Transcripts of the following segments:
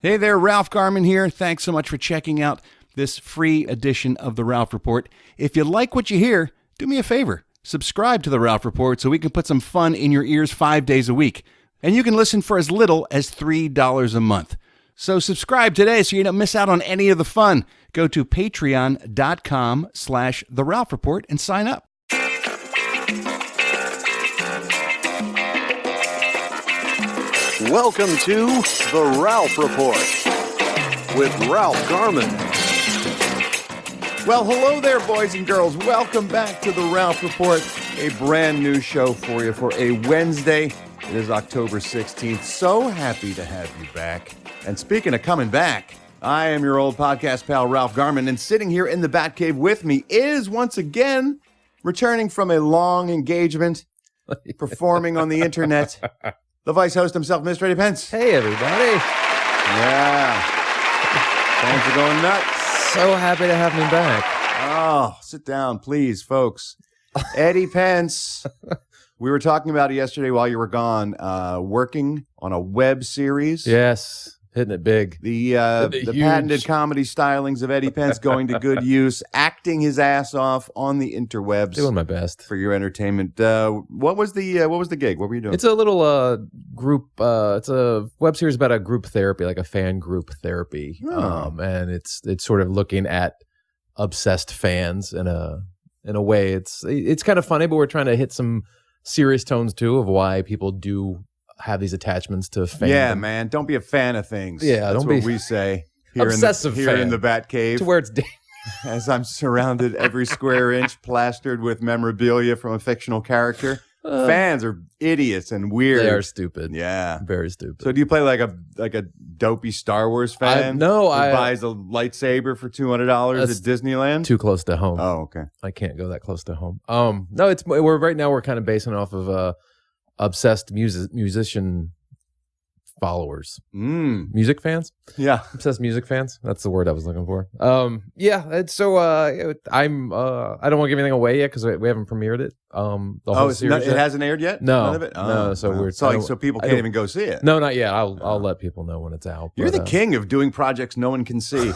Hey there, Ralph Garman here. Thanks so much for checking out this free edition of The Ralph Report. If you like what you hear, do me a favor. Subscribe to The Ralph Report so we can put some fun in your ears 5 days a week. And you can listen for as little as $3 a month. So subscribe today so you don't miss out on any of the fun. Go to patreon.com/The Ralph Report and sign up. Welcome to The Ralph Report with Ralph Garman. Well, hello there, boys and girls. Welcome back to The Ralph Report, a brand new show for you for a Wednesday. It is October 16th. So happy to have you back. And speaking of coming back, I am your old podcast pal, Ralph Garman, and sitting here in the Batcave with me is once again returning from a long engagement, performing on the internet, the vice host himself, Mr. Eddie Pence. Hey, everybody. Yeah. Fans are going nuts. So happy to have me back. Oh, sit down, please, folks. Eddie Pence. We were talking about it yesterday while you were gone, working on a web series. Yes, hitting it big. The Huge. patented comedy stylings of Eddie Pence going to good use, acting his ass off on the interwebs. Doing my best. For your entertainment. What was the gig? What were you doing? It's a little group. It's a web series about a group therapy, like a fan group therapy. Oh. And it's sort of looking at obsessed fans in a way. It's kind of funny, but we're trying to hit some serious tones too of why people do have these attachments to fandom. Yeah, man. Don't be a fan of things. Yeah, that's don't what be we say here obsessive here fan. in the Batcave. To where it's As I'm surrounded every square inch plastered with memorabilia from a fictional character. Fans are idiots and weird. They are stupid. Yeah. Very stupid. So do you play like a dopey Star Wars fan? No, who I buys a lightsaber for $200 at Disneyland? Too close to home. Oh, okay. I can't go that close to home. No, we're kind of basing off of obsessed musician followers. Music fans? Yeah. Obsessed music fans? That's the word I was looking for. Yeah, it's so I don't want to give anything away yet because we haven't premiered it. The whole series it hasn't aired yet? No. None of it? No, so wow. we're so people can't even go see it. No, not yet. I'll let people know when it's out. You're but, the king of doing projects no one can see.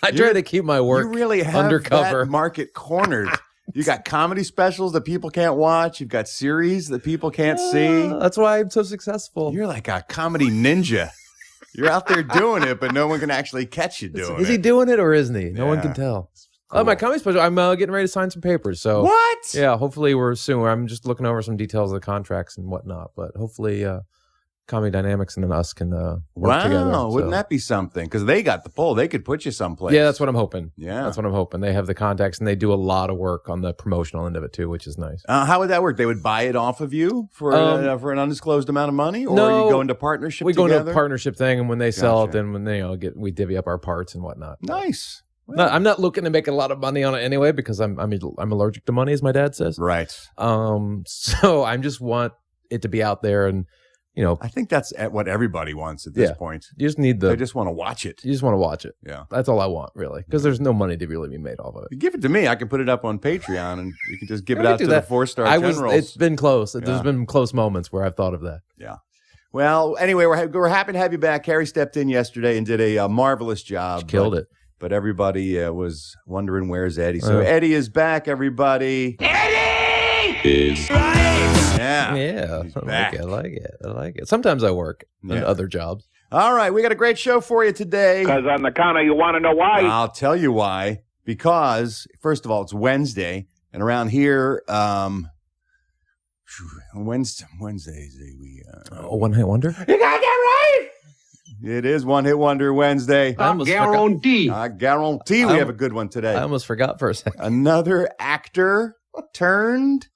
I try to keep my work You really have undercover. that market cornered. You got comedy specials that people can't watch. You've got series that people can't see. That's why I'm so successful. You're like a comedy ninja. You're out there doing it, but no one can actually catch you doing it. Is he doing it or isn't he? No one Yeah. can tell. Cool. My comedy special, I'm getting ready to sign some papers. So What? Yeah, hopefully we're soon. I'm just looking over some details of the contracts and whatnot, but hopefully Comedy Dynamics and then us can work together. Wow, So- wouldn't that be something? Because they got the pull. They could put you someplace. Yeah, that's what I'm hoping. Yeah. That's what I'm hoping. They have the contacts and they do a lot of work on the promotional end of it too, which is nice. How would that work? They would buy it off of you for an undisclosed amount of money, or No, you go into partnership? We go together? into a partnership thing, and when they sell it, Gotcha. then when they we divvy up our parts and whatnot. Nice. No, I'm not looking to make a lot of money on it anyway because I'm allergic to money, as my dad says. Right. So I just want it to be out there, and I think that's what everybody wants at this point. you just need They just want to watch it. you just want to watch it. Yeah. That's all I want, really, because there's no money to really be made off of it. You give it to me. I can put it up on Patreon, and you can just give Yeah, it we out do to the that. 4-star generals. It's been close. Yeah. There's been close moments where I've thought of that. Yeah. Well, anyway, we're happy to have you back. Carrie stepped in yesterday and did a marvelous job. She killed it. But everybody was wondering, where's Eddie? So Eddie is back, everybody. Eddie is back. Yeah, He's I back. like it. Sometimes I work in Yeah. other jobs. All right, we got a great show for you today. Because on the counter, you want to know why? I'll tell you why. Because, first of all, it's Wednesday. And around here, Wednesdays, One Hit Wonder? You got that right! it is One Hit Wonder Wednesday. I almost Guarantee. I guarantee we have a good one today. I almost forgot for a second. Another actor turned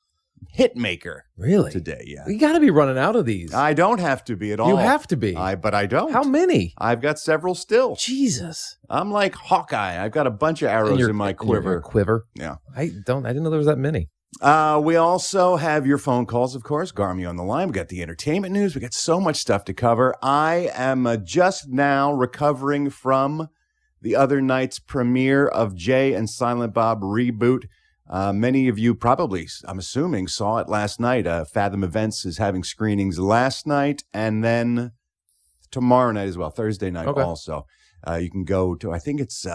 hitmaker. Really? Today, yeah. We got to be running out of these. I don't have to be at all. You have to be. But I don't. How many? I've got several still. Jesus. I'm like Hawkeye. I've got a bunch of arrows in my quiver. Your quiver? Yeah. I didn't know there was that many. We also have your phone calls, of course. Garmy on the line. We got the entertainment news. We got so much stuff to cover. I am just now recovering from the other night's premiere of Jay and Silent Bob Reboot. Many of you probably, I'm assuming, saw it last night. Fathom Events is having screenings last night and then tomorrow night as well, Thursday night also. You can go to, I think it's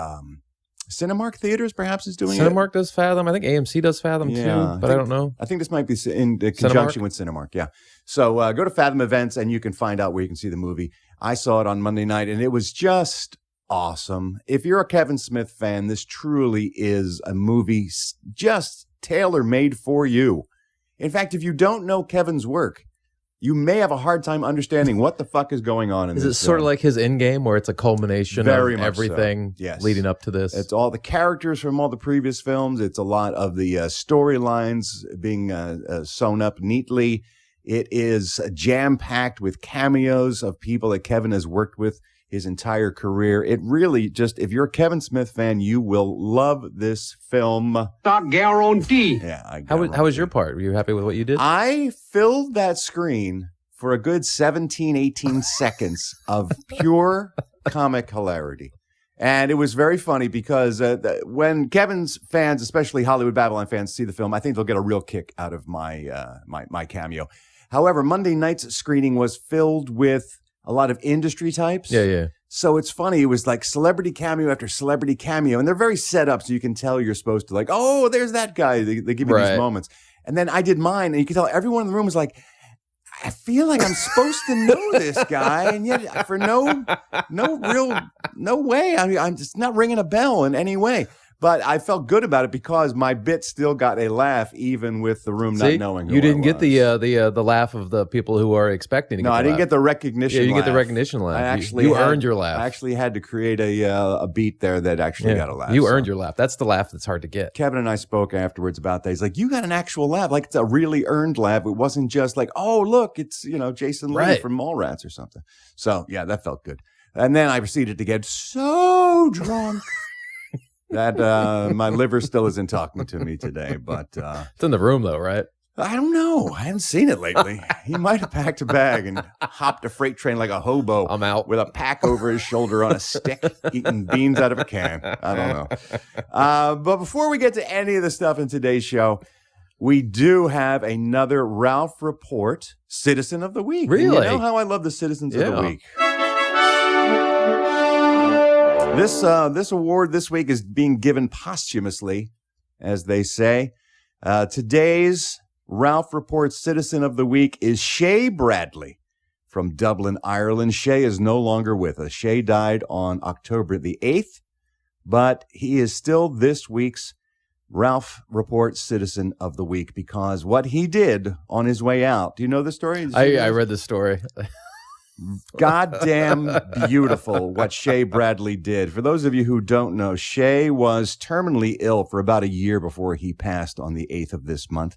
Cinemark Theaters perhaps is doing it. Cinemark does Fathom. I think AMC does Fathom too, but I don't know. I think this might be in conjunction with Cinemark, yeah. So go to Fathom Events and you can find out where you can see the movie. I saw it on Monday night and it was just awesome. If you're a Kevin Smith fan, this truly is a movie just tailor-made for you. In fact, if you don't know Kevin's work, you may have a hard time understanding what the fuck is going on in this. Is it sort of like his Endgame, where it's a culmination of everything leading up to this? It's all the characters from all the previous films. It's a lot of the storylines being sewn up neatly. It is jam-packed with cameos of people that Kevin has worked with his entire career. It really just, if you're a Kevin Smith fan, you will love this film. Not guarantee. Yeah. How was your part? Were you happy with what you did? I filled that screen for a good 17, 18 seconds of pure comic hilarity. And it was very funny because when Kevin's fans, especially Hollywood Babylon fans, see the film, I think they'll get a real kick out of my cameo. However, Monday night's screening was filled with a lot of industry types. Yeah. So it's funny. It was like celebrity cameo after celebrity cameo. And they're very set up so you can tell you're supposed to oh, there's that guy. They give you these moments. And then I did mine. And you can tell everyone in the room was like, I feel like I'm supposed to know this guy. And yet for no way. I mean, I'm just not ringing a bell in any way. But I felt good about it because my bit still got a laugh, even with the room not knowing who you didn't I get was. the laugh of the people who are expecting to get No, I didn't get the recognition. Yeah, you laugh. get the recognition laugh. You earned your laugh. I actually had to create a beat there that actually got a laugh. You earned your laugh. That's the laugh that's hard to get. Kevin and I spoke afterwards about that. He's like, you got an actual laugh. Like, it's a really earned laugh. It wasn't just like, oh, look, it's, Jason Lee from Mallrats or something. So, yeah, that felt good. And then I proceeded to get so drunk that my liver still isn't talking to me today. But it's in the room, though, right? I don't know. I haven't seen it lately. He might have packed a bag and hopped a freight train like a hobo. I'm out. With a pack over his shoulder on a stick, eating beans out of a can. I don't know. But before we get to any of the stuff in today's show, we do have another Ralph Report Citizen of the Week. Really? And you know how I love the Citizens of the Week. This award this week is being given posthumously, as they say. Today's Ralph Report Citizen of the Week is Shay Bradley from Dublin, Ireland. Shay is no longer with us. Shay died on October the 8th, but he is still this week's Ralph Report Citizen of the Week because what he did on his way out. Do you know the story? I read the story. Goddamn beautiful what Shay Bradley did. For those of you who don't know, Shay was terminally ill for about a year before he passed on the 8th of this month.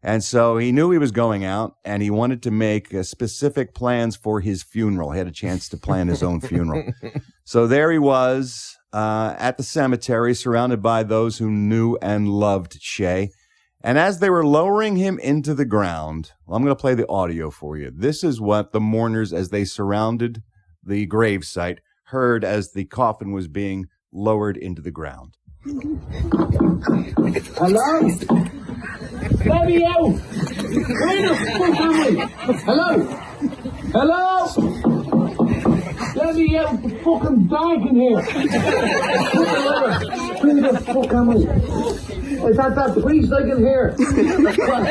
And so he knew he was going out and he wanted to make specific plans for his funeral. He had a chance to plan his own funeral. So there he was at the cemetery surrounded by those who knew and loved Shay. And as they were lowering him into the ground, I'm going to play the audio for you. This is what the mourners, as they surrounded the gravesite, heard as the coffin was being lowered into the ground. Hello? Let me out! Where the fuck am I? Hello? Hello? Let me out! The fucking bag in here! Where the fuck am I? Is that priest I can hear? The fuck?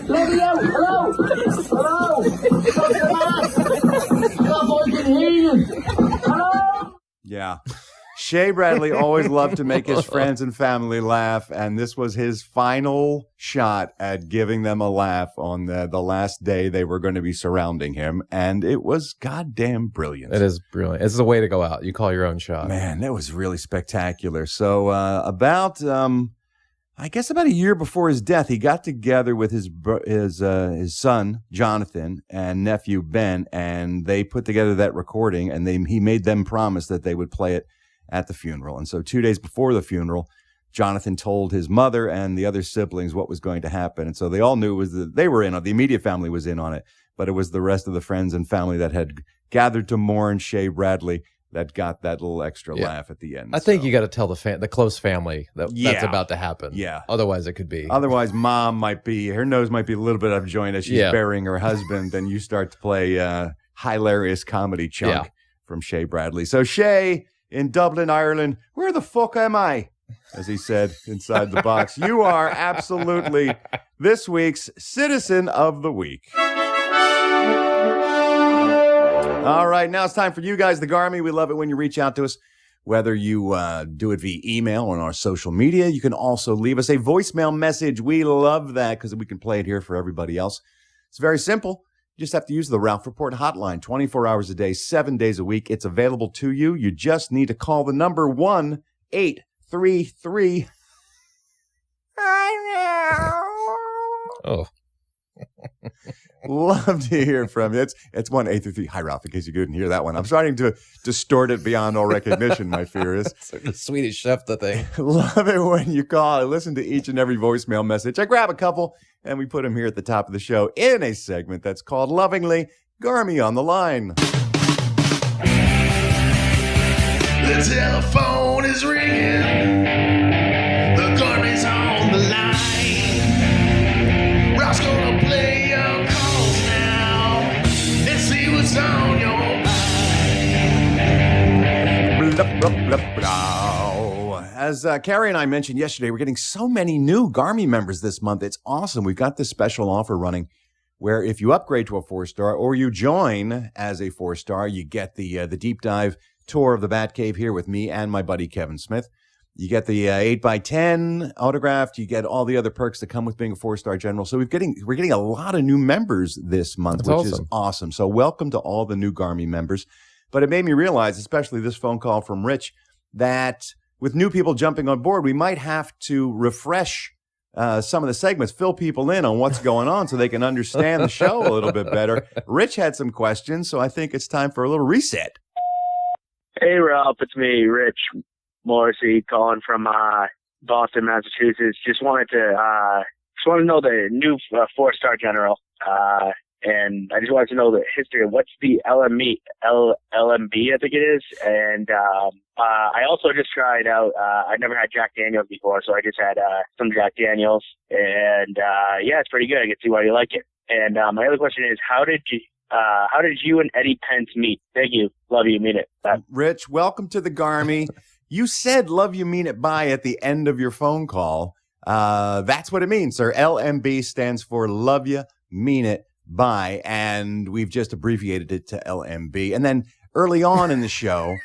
Let me out! Hello? Hello? Stop, I can hear you! Hello? Yeah. Shay Bradley always loved to make his friends and family laugh, and this was his final shot at giving them a laugh on the last day they were going to be surrounding him, and it was goddamn brilliant. It is brilliant. It's the way to go out. You call your own shot. Man, that was really spectacular. So about a year before his death, he got together with his son, Jonathan, and nephew, Ben, and they put together that recording, and he made them promise that they would play it at the funeral. And so 2 days before the funeral, Jonathan told his mother and the other siblings what was going to happen. And so they all knew it was they were in on it. The immediate family was in on it, but it was the rest of the friends and family that had gathered to mourn Shay Bradley that got that little extra laugh at the end. I think you got to tell the close family that's about to happen. Yeah. Otherwise, it could be. Otherwise, mom might be, her nose might be a little bit out of joint as she's burying her husband, and you start to play hilarious comedy chunk from Shay Bradley. So Shay, in Dublin, Ireland, where the fuck am I? As he said inside the box, you are absolutely this week's Citizen of the Week. All right, now it's time for you guys, the Garmy. We love it when you reach out to us, whether you do it via email or on our social media. You can also leave us a voicemail message. We love that because we can play it here for everybody else. It's very simple. You just have to use the Ralph Report hotline 24 hours a day, 7 days a week. It's available to you. You just need to call the number 1-833. Oh. Love to hear from you. It's 1-833. Hi, Ralph, in case you couldn't hear that one. I'm starting to distort it beyond all recognition, my fear is. It's like the Swedish chef, the thing. Love it when you call. I listen to each and every voicemail message. I grab a couple, and we put them here at the top of the show in a segment that's called lovingly Garmy on the Line. The telephone is ringing. The Garmy's on the line. Ralph's gonna play your calls now and see what's on your mind. Blah, blah, blah, blah. As Carrie and I mentioned yesterday, we're getting so many new Garmy members this month. It's awesome. We've got this special offer running where if you upgrade to a 4-star or you join as a 4-star, you get the deep dive tour of the Batcave here with me and my buddy Kevin Smith. You get the 8x10 autographed. You get all the other perks that come with being a 4-star general. So we're getting a lot of new members this month, That's which awesome. is awesome. So welcome to all the new Garmy members. But it made me realize, especially this phone call from Rich, that with new people jumping on board, we might have to refresh some of the segments, fill people in on what's going on so they can understand the show a little bit better. Rich had some questions, so I think it's time for a little reset. Hey, Ralph, it's me, Rich Morrissey, calling from Boston, Massachusetts. Just wanted to know the new 4-star general, and I just wanted to know the history of what's the LMB, I think it is, and I also just tried out. I never had Jack Daniels before, so I just had some Jack Daniels, and yeah, it's pretty good. I can see why you like it. And my other question is, how did you and Eddie Pence meet? Thank you. Love you. Mean it. Bye. Rich, welcome to the Garmy. You said love you, mean it, bye at the end of your phone call. That's what it means, sir. LMB stands for love you, mean it, bye. And we've just abbreviated it to LMB. And then early on in the show,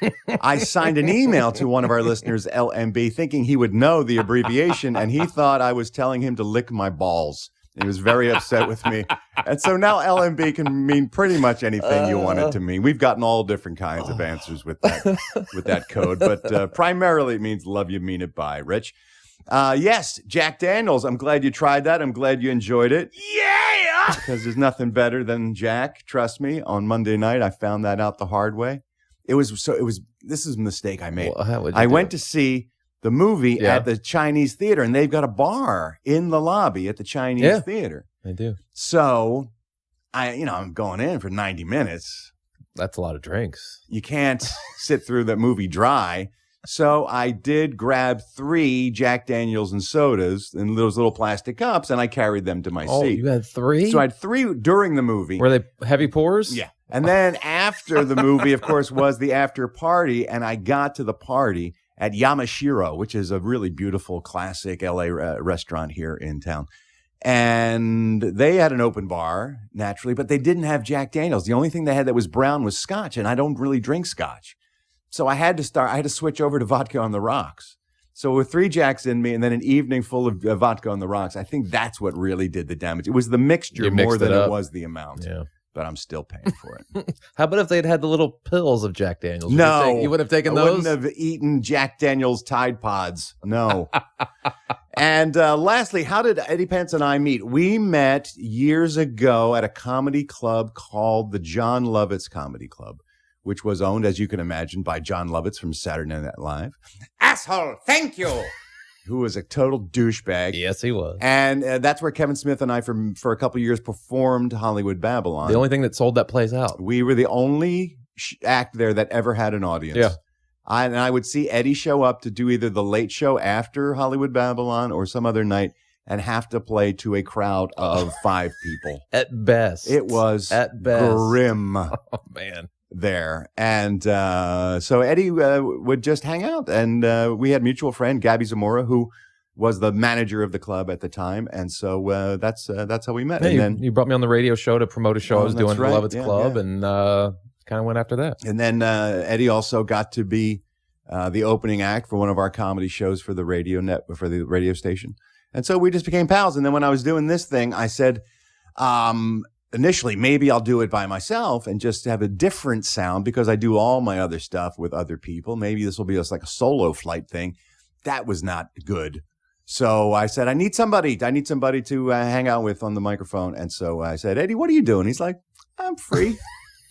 I signed an email to one of our listeners, LMB, thinking he would know the abbreviation. And he thought I was telling him to lick my balls. He was very upset with me. And so now LMB can mean pretty much anything you want it to mean. We've gotten all different kinds of answers with that code. But primarily it means love you, mean it, bye. Rich? Yes, Jack Daniels. I'm glad you tried that. I'm glad you enjoyed it. Yeah! Because there's nothing better than Jack. Trust me. On Monday night, I found that out the hard way. This is a mistake I made. Well, I went to see the movie at the Chinese theater, and they've got a bar in the lobby at the Chinese theater. They do. So I'm going in for 90 minutes. That's a lot of drinks. You can't sit through that movie dry. So I did grab 3 Jack Daniels and sodas in those little plastic cups, and I carried them to my Oh, seat. you had 3? So I had 3 during the movie. Were they heavy pours? Yeah. And then after the movie, of course, was the after party, and I got to the party at Yamashiro, which is a really beautiful, classic LA restaurant here in town. And they had an open bar, naturally, but they didn't have Jack Daniels. The only thing they had that was brown was scotch, and I don't really drink scotch. So I had to switch over to vodka on the rocks. So with 3 Jacks in me and then an evening full of vodka on the rocks, I think that's what really did the damage. It was the mixture more than it was the amount. Yeah. But I'm still paying for it. How about if they'd had the little pills of Jack Daniels? No. You would have taken I those? wouldn't have eaten Jack Daniels Tide Pods. No. And lastly, how did Eddie Pence and I meet? We met years ago at a comedy club called the John Lovitz Comedy Club, which was owned, as you can imagine, by John Lovitz from Saturday Night Live. Asshole, thank you! Who was a total douchebag. Yes, he was. And that's where Kevin Smith and I, for a couple of years, performed Hollywood Babylon. The only thing that sold that place out. We were the only act there that ever had an audience. Yeah. I would see Eddie show up to do either the late show after Hollywood Babylon or some other night, and have to play to a crowd of 5 people. At best. It was at best grim. Oh, man. There. And so Eddie would just hang out. And we had a mutual friend, Gabby Zamora, who was the manager of the club at the time. And so that's how we met. Yeah, and then you brought me on the radio show to promote a show I was doing for right. Lovett's Club, and kind of went after that. And then Eddie also got to be the opening act for one of our comedy shows for the radio station. And so we just became pals. And then when I was doing this thing, I said, initially, maybe I'll do it by myself and just have a different sound because I do all my other stuff with other people. Maybe this will be just like a solo flight thing. That was not good. So I said, I need somebody to hang out with on the microphone. And so I said, Eddie, what are you doing? He's like, I'm free.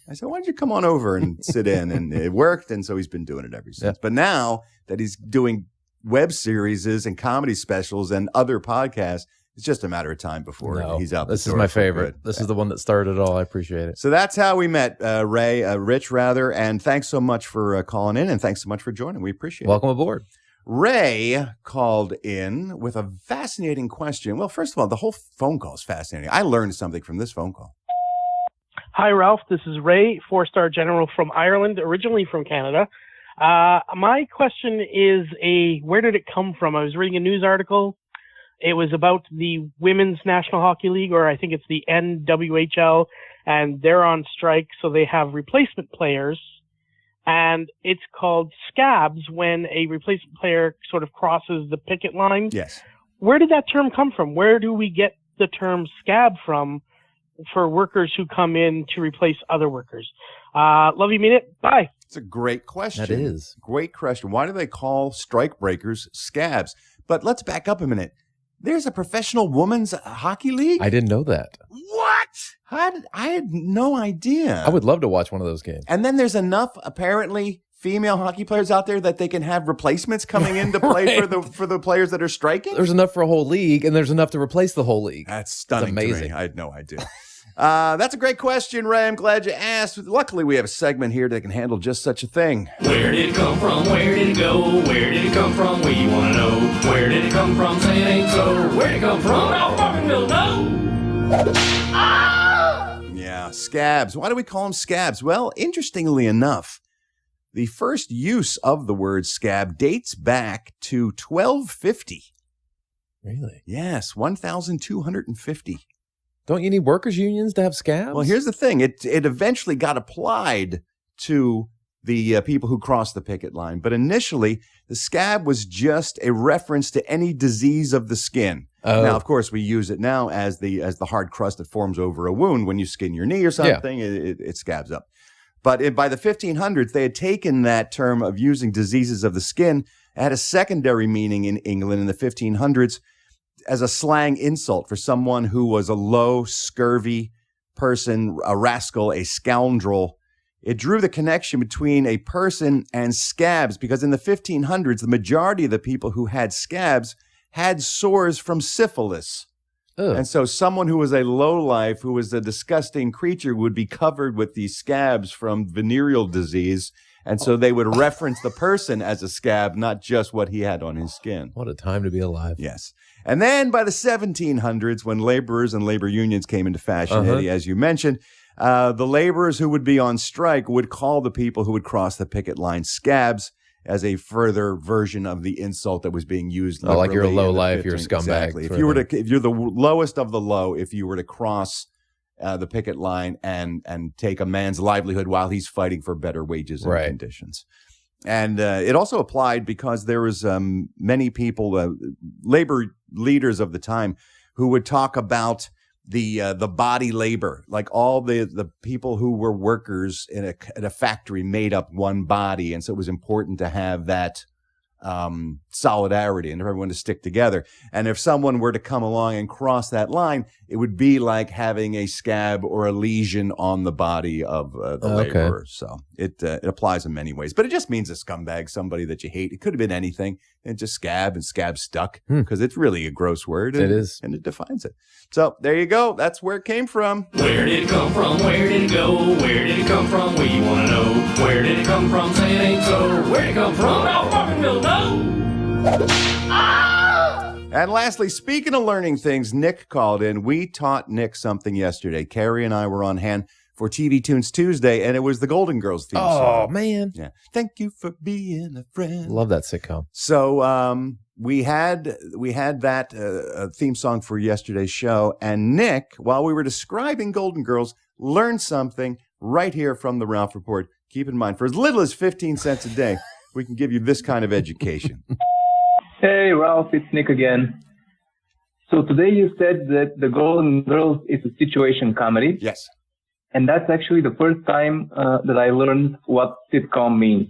I said, why don't you come on over and sit in? And it worked. And so he's been doing it ever since. Yeah. But now that he's doing web series and comedy specials and other podcasts, it's just a matter of time before he's out. This is my favorite. This is the one that started it all. I appreciate it. So that's how we met, Rich, rather. And thanks so much for calling in, and thanks so much for joining. We appreciate it. Welcome aboard. Ray called in with a fascinating question. Well, first of all, the whole phone call is fascinating. I learned something from this phone call. Hi, Ralph. This is Ray, 4-star general from Ireland, originally from Canada. My question is where did it come from? I was reading a news article. It was about the Women's National Hockey League, or I think it's the NWHL, and they're on strike, so they have replacement players. And it's called scabs when a replacement player sort of crosses the picket line. Yes. Where did that term come from? Where do we get the term scab from for workers who come in to replace other workers? Love you, mean it. Bye. It's a great question. That is. Great question. Why do they call strike breakers scabs? But let's back up a minute. There's a professional women's hockey league? I didn't know that. What? I had no idea. I would love to watch one of those games. And then there's enough, apparently, female hockey players out there that they can have replacements coming in to play Right. for the players that are striking? There's enough for a whole league, and there's enough to replace the whole league. That's stunning. It's amazing. To me. I had no idea. That's a great question, Ray. I'm glad you asked. Luckily, we have a segment here that can handle just such a thing. Where did it come from? Where did it go? Where did it come from? We want to know. Where did it come from? Say it ain't so. Where did it come from? I fucking will know. Yeah, scabs. Why do we call them scabs? Well, interestingly enough, the first use of the word scab dates back to 1250. Really? Yes, 1250. Don't you need workers' unions to have scabs? Well, here's the thing. It eventually got applied to the people who crossed the picket line. But initially, the scab was just a reference to any disease of the skin. Oh. Now, of course, we use it now as the hard crust that forms over a wound. When you skin your knee or something, it scabs up. But by the 1500s, they had taken that term of using diseases of the skin. It had a secondary meaning in England in the 1500s as a slang insult for someone who was a low, scurvy person, a rascal, a scoundrel. It drew the connection between a person and scabs because in the 1500s, the majority of the people who had scabs had sores from syphilis. Ugh. And so someone who was a lowlife, who was a disgusting creature, would be covered with these scabs from venereal disease. And so they would reference the person as a scab, not just what he had on his skin. What a time to be alive. Yes. And then by the 1700s, when laborers and labor unions came into fashion, Eddie, as you mentioned, the laborers who would be on strike would call the people who would cross the picket line scabs as a further version of the insult that was being used. Oh, like you're a liberally low in the life, you're a 15 scumbag. Exactly. If you're the lowest of the low, if you were to cross the picket line and take a man's livelihood while he's fighting for better wages and conditions. And it also applied because there was many people, labor leaders of the time, who would talk about the body labor, like all the people who were workers in a factory made up one body, and so it was important to have that solidarity and everyone to stick together. And if someone were to come along and cross that line, it would be like having a scab or a lesion on the body of the laborer. So it applies in many ways, but it just means a scumbag, somebody that you hate. It could have been anything, and just scab and scab stuck because it's really a gross word. It is, and it defines it. So there you go. That's where it came from. Where did it come from? Where did it go? Where did it come from? We want to know. Where did it come from? Say it ain't so. Where did it come from? I fucking will know. And lastly, speaking of learning things, Nick called in. We taught Nick something yesterday. Carrie and I were on hand for TV Tunes Tuesday, and it was the Golden Girls theme song. Oh, man. Yeah. Thank you for being a friend. Love that sitcom. So we had that theme song for yesterday's show, and Nick, while we were describing Golden Girls, learned something right here from the Ralph Report. Keep in mind, for as little as 15 cents a day, we can give you this kind of education. Hey, Ralph, it's Nick again. So today you said that The Golden Girls is a situation comedy. Yes. And that's actually the first time that I learned what sitcom means.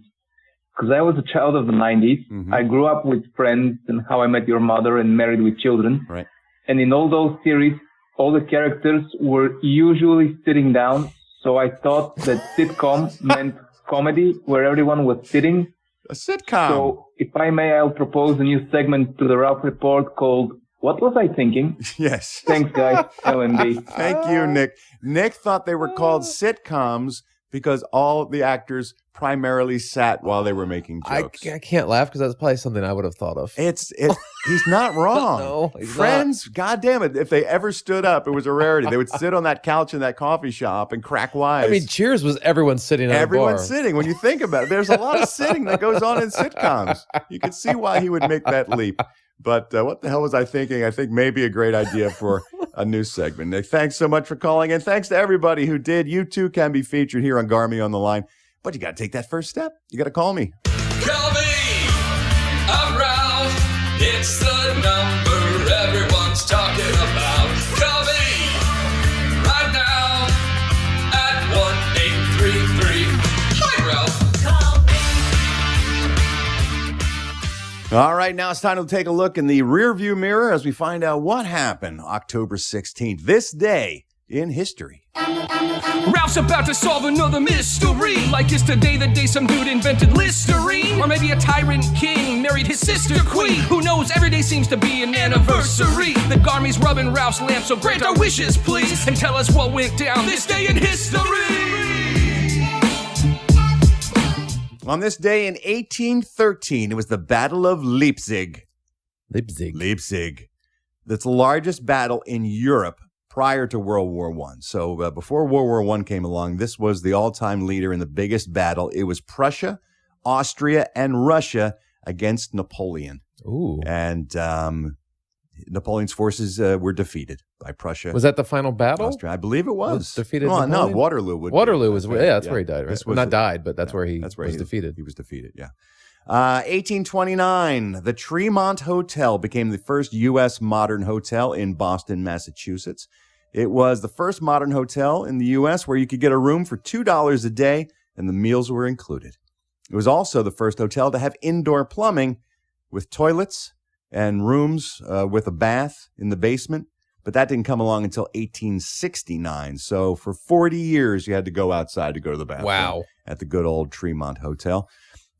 Because I was a child of the 90s. Mm-hmm. I grew up with Friends and How I Met Your Mother and Married with Children. Right. And in all those series, all the characters were usually sitting down. So I thought that sitcom meant comedy where everyone was sitting. A sitcom. So if I may, I'll propose a new segment to the Ralph Report called What Was I Thinking? Yes. Thanks, guys. LMB. Thank you, Nick. Nick thought they were called sitcoms because all the actors primarily sat while they were making jokes. I can't laugh because that's probably something I would have thought of. He's not wrong. No, he's Friends, God damn it, if they ever stood up, it was a rarity. They would sit on that couch in that coffee shop and crack wise. I mean, Cheers was everyone sitting at Everyone's a bar. sitting. When you think about it, there's a lot of sitting that goes on in sitcoms. You can see why he would make that leap. But what the hell was I thinking? I think maybe a great idea for a new segment. Nick, thanks so much for calling in. Thanks to everybody who did. You too can be featured here on Garmy on the Line. But you got to take that first step. You got to call me. Call me. I'm Ralph. It's the number everyone's talking about. Call me right now at 1-833. Hi, Ralph. All right, now it's time to take a look in the rearview mirror as we find out what happened October 16th, this day in history. Ralph's about to solve another mystery. Like yesterday, the day some dude invented Listerine. Or maybe a tyrant king married his sister queen. Who knows, every day seems to be an anniversary. The Garmy's rubbing Ralph's lamp, so grant our wishes, please. And tell us what went down this day in history. On this day in 1813, it was the Battle of Leipzig. Leipzig. That's the largest battle in Europe prior to World War I. So before World War I came along, this was the all-time leader in the biggest battle. It was Prussia, Austria, and Russia against Napoleon. Ooh. And Napoleon's forces were defeated by Prussia. Was that the final battle? Austria. I believe it was. Defeated No, Napoleon? Waterloo would Waterloo be. was, that's where he died, right? This was Not died, but that's where he that's where was defeated. He was defeated, yeah. 1829, the Tremont Hotel became the first U.S. modern hotel in Boston, Massachusetts. It was the first modern hotel in the U.S. where you could get a room for $2 a day, and the meals were included. It was also the first hotel to have indoor plumbing with toilets and rooms with a bath in the basement, but that didn't come along until 1869. So for 40 years, you had to go outside to go to the bathroom. Wow. At the good old Tremont Hotel.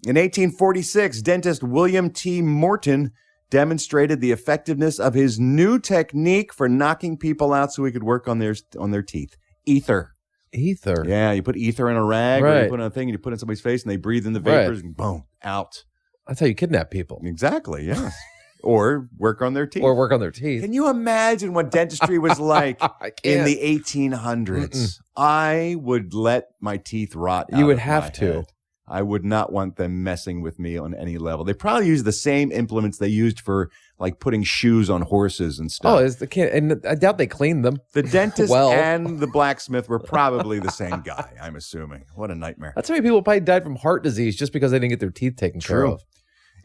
In 1846, dentist William T. Morton demonstrated the effectiveness of his new technique for knocking people out so he could work on their teeth. Ether. Ether. Yeah, you put ether in a rag, or Right. you put it on a thing, and you put it in somebody's face, and they breathe in the vapors, and boom, out. That's how you kidnap people. Exactly, yes. Or work on their teeth. Or work on their teeth. Can you imagine what dentistry was like in the 1800s? I would let my teeth rot out You would of have my to. head. I would not want them messing with me on any level. They probably use the same implements they used for like putting shoes on horses and stuff. Oh, is the kid? And I doubt they cleaned them. The dentist Well. and the blacksmith were probably the same guy, I'm assuming. What a nightmare. That's how many people probably died from heart disease just because they didn't get their teeth taken care True. of.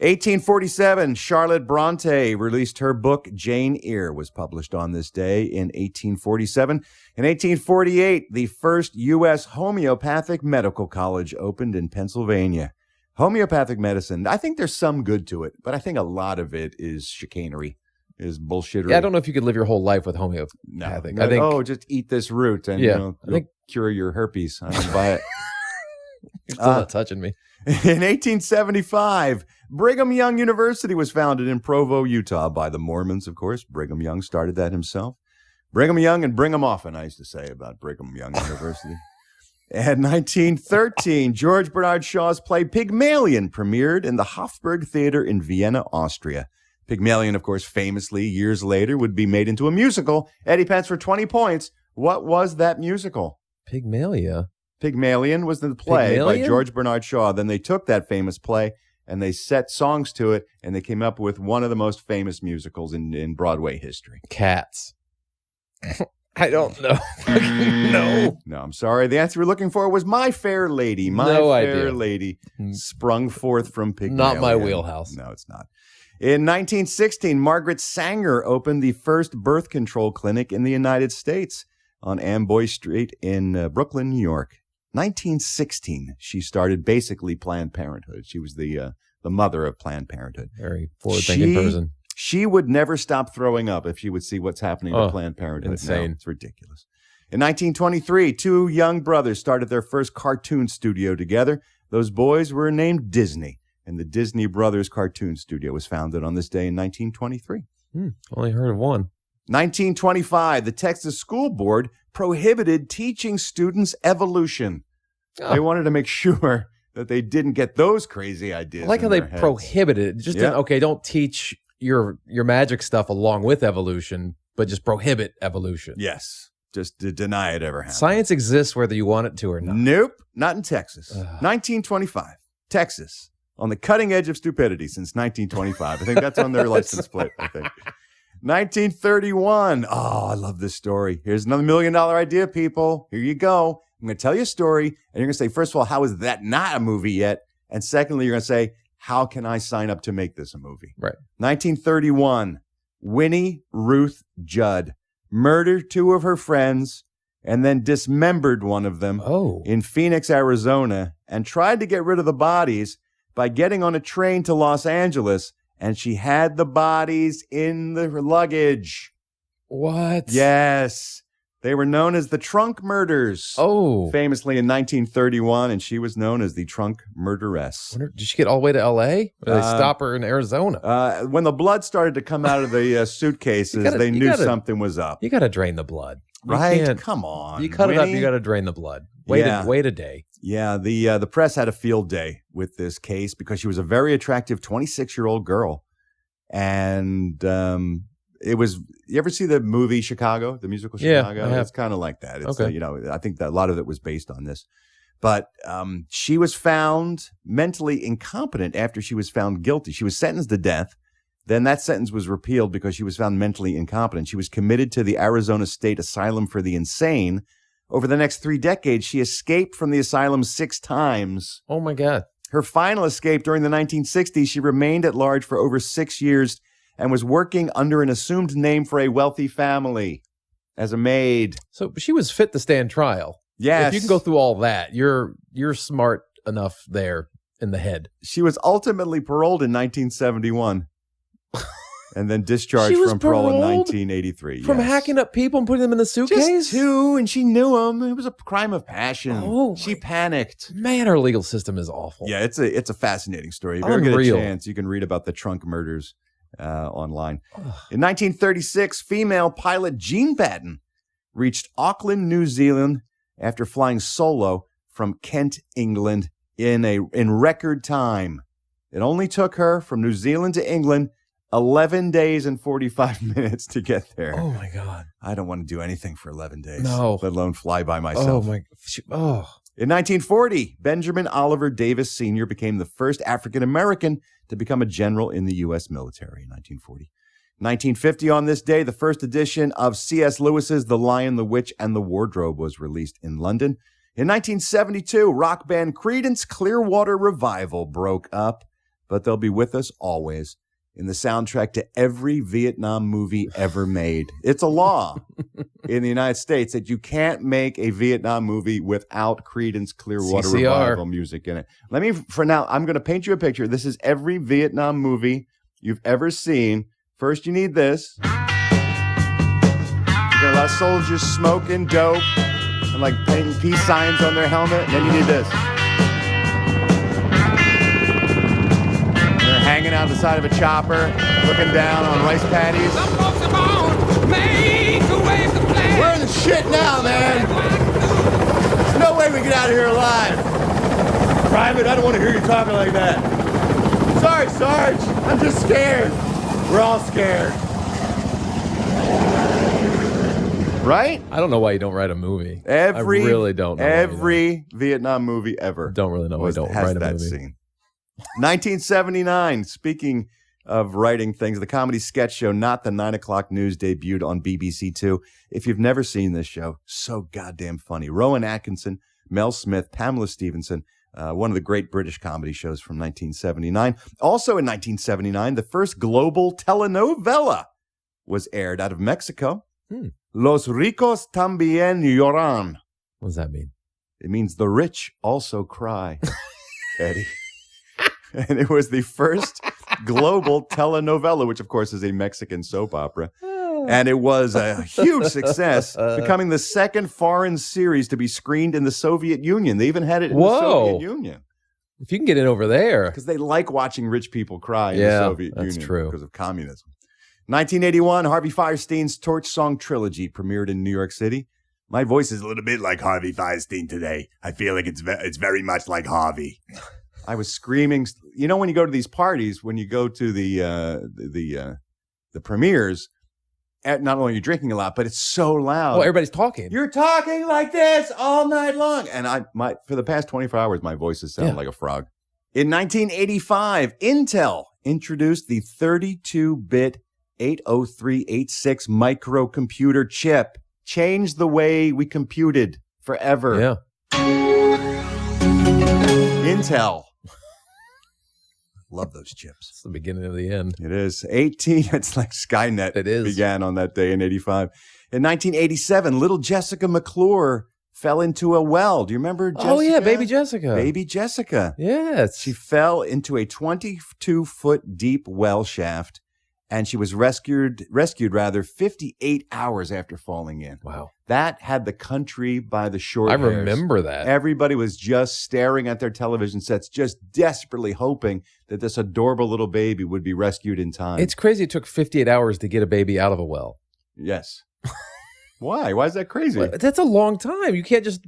1847, Charlotte Bronte released her book, Jane Eyre, was published on this day in 1847. In 1848, the first U.S. homeopathic medical college opened in Pennsylvania. Homeopathic medicine, I think there's some good to it, but I think a lot of it is chicanery, is bullshittery. Yeah, I don't know if you could live your whole life with No, homeopathic. like, I think, oh, just eat this root and Yeah, you'll I think- cure your herpes. I don't buy it. you're still not touching me. In 1875, Brigham Young University was founded in Provo, Utah by the Mormons, of course. Brigham Young started that himself. Brigham Young and bring 'em often, I used to say about Brigham Young University. And 1913, George Bernard Shaw's play Pygmalion premiered in the Hofburg Theater in Vienna, Austria. Pygmalion, of course, famously, years later, would be made into a musical. Eddie Pence for 20 points. What was that musical? Pygmalion. Pygmalion was the play by Pygmalion? George Bernard Shaw. Then they took that famous play and they set songs to it, and they came up with one of the most famous musicals in Broadway history. Cats. I don't know. No. No, I'm sorry. The answer we're looking for was My Fair Lady. My No Fair idea. Lady sprung forth from Pygmalion. Not my wheelhouse. No, it's not. In 1916, Margaret Sanger opened the first birth control clinic in the United States on Amboy Street in Brooklyn, New York. 1916, she started basically Planned Parenthood. She was the mother of Planned Parenthood. Very forward-thinking person. She would never stop throwing up if she would see what's happening to Planned Parenthood. Insane. No, it's ridiculous. In 1923, two young brothers started their first cartoon studio together. Those boys were named Disney, and the Disney Brothers Cartoon Studio was founded on this day in 1923. Only heard of one. 1925, the Texas School Board prohibited teaching students evolution. They wanted to make sure that they didn't get those crazy ideas. I like how in they their heads. prohibited it. Just didn't, okay, don't teach your magic stuff along with evolution, but just prohibit evolution. Yes. Just to deny it ever happened. Science exists whether you want it to or not. Nope, not in Texas. 1925, Texas, on the cutting edge of stupidity since 1925. I think that's on their license plate, I think. 1931. Oh, I love this story. Here's another $1 million idea, people. Here you go. I'm going to tell you a story, and you're going to say, first of all, how is that not a movie yet? And secondly, you're going to say, how can I sign up to make this a movie? Right. 1931, Winnie Ruth Judd murdered two of her friends and then dismembered one of them in Phoenix, Arizona, and tried to get rid of the bodies by getting on a train to Los Angeles, and she had the bodies in the luggage. What? Yes. They were known as the Trunk Murders. Famously in 1931, and she was known as the Trunk Murderess. Did she get all the way to L.A.? Or did they stop her in Arizona? When the blood started to come out of the suitcases, they knew something was up. You got to drain the blood. Right? Come on. You cut it up, Winnie. you got to drain the blood. Wait a day. Yeah, the press had a field day with this case because she was a very attractive 26-year-old girl. And it was, you ever see the movie Chicago, the musical Chicago? I have. It's kind of like that. It's, Okay. I think that a lot of it was based on this. But she was found mentally incompetent after she was found guilty. She was sentenced to death. Then that sentence was repealed because she was found mentally incompetent. She was committed to the Arizona State Asylum for the Insane. Over the next 3 decades, she escaped from the asylum 6 times. Oh, my God. Her final escape during the 1960s, she remained at large for over 6 years and was working under an assumed name for a wealthy family as a maid. So she was fit to stand trial. Yes. If you can go through all that, you're smart enough there in the head. She was ultimately paroled in 1971 and then discharged She was from parole in paroled 1983. From yes. hacking up people and putting them in a suitcase? Just 2, and she knew them. It was a crime of passion. Oh, she panicked. Man, our legal system is awful. Yeah, it's a fascinating story. If you ever get a Unreal. chance, you can read about the Trunk Murders online. In 1936, female pilot Jean Batten reached Auckland, New Zealand after flying solo from Kent, England in record time. It only took her from New Zealand to England 11 days and 45 minutes to get there. Oh, my God. I don't want to do anything for 11 days. No. Let alone fly by myself. Oh, my. Oh. In 1940, Benjamin Oliver Davis Sr. became the first African-American to become a general in the U.S. military in 1940. 1950, on this day, the first edition of C.S. Lewis's The Lion, the Witch, and the Wardrobe was released in London. In 1972, rock band Creedence Clearwater Revival broke up, but they'll be with us always in the soundtrack to every Vietnam movie ever made. It's a law in the United States that you can't make a Vietnam movie without Creedence Clearwater CCR. Revival music in it. For now, I'm going to paint you a picture. This is every Vietnam movie you've ever seen. First, you need this. You got a lot of soldiers smoking dope and like painting peace signs on their helmet. And then you need this. They're hanging out the side of a chopper, looking down on rice paddies. We're in the shit now, man. There's no way we get out of here alive. Private, I don't want to hear you talking like that. Sorry, Sarge. I'm just scared. We're all scared. Right? I don't know why you don't write a movie. I really don't know. Every Vietnam movie ever. Don't really know why you don't write a movie. Scene. 1979. Speaking of writing things, the comedy sketch show Not the 9 O'Clock News debuted on BBC Two. If you've never seen this show, so goddamn funny. Rowan Atkinson, Mel Smith, Pamela Stevenson, one of the great British comedy shows from 1979. Also in 1979, the first global telenovela was aired out of Mexico. Los ricos también lloran. What does that mean? It means the rich also cry, Eddie. And it was the first global telenovela, which of course is a Mexican soap opera. And it was a huge success, becoming the second foreign series to be screened in the Soviet Union. They even had it in the Soviet Union. If you can get it over there. Because they like watching rich people cry in the Soviet Union. That's true. Because of communism. 1981, Harvey Firestein's Torch Song Trilogy premiered in New York City. My voice is a little bit like Harvey Firestein today. I feel like it's very much like Harvey. I was screaming. You know, when you go to these parties, when you go to the premieres, not only are you drinking a lot, but it's so loud. Well, everybody's talking. You're talking like this all night long. And for the past 24 hours, my voice has sounded like a frog. In 1985, Intel introduced the 32-bit 80386 microcomputer chip. Changed the way we computed forever. Yeah. Intel. Love those chips. It's the beginning of the end. It is. It's like Skynet. It is. Began on that day in 85. In 1987, little Jessica McClure fell into a well. Do you remember Jessica? Oh, yeah, baby Jessica. Baby Jessica. Yes. She fell into a 22-foot deep well shaft. And she was rescued 58 hours after falling in. Wow. That had the country by the short I hairs. remember that. Everybody was just staring at their television sets, just desperately hoping that this adorable little baby would be rescued in time. It's crazy it took 58 hours to get a baby out of a well. Yes. Why? Why is that crazy? Well, that's a long time. You can't just...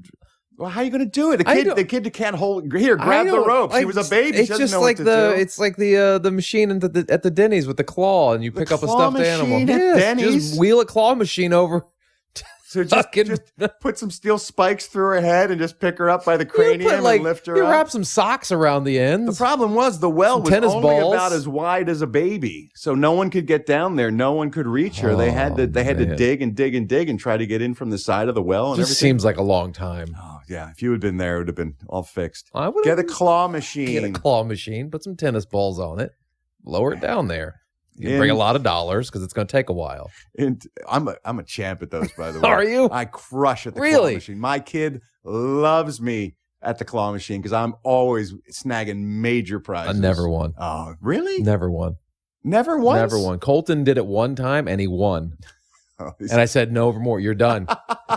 Well, how are you going to do it? The kid can't hold. Here, grab the rope. She was a baby. It's she just know like what to do. It's like the machine at the Denny's with the claw, and you pick up a stuffed animal. Just wheel a claw machine over. So just put some steel spikes through her head and just pick her up by the cranium and lift her up. You wrap some socks around the ends. The problem was the well was tennis only balls. about as wide as a baby, so no one could get down there. No one could reach her. They had to dig and dig and dig and try to get in from the side of the well. And just everything. Seems like a long time. Oh yeah, if you had been there, it would have been all fixed. I would get a claw machine. Get a claw machine. Put some tennis balls on it. Lower it down there. You can bring a lot of dollars because it's going to take a while. And I'm a champ at those, by the way. Are you? I crush at the claw machine. My kid loves me at the claw machine because I'm always snagging major prizes. I never won. Oh, really? Never won. Never once? Never won. Colton did it one time and he won. Oh, and I said, no more. You're done.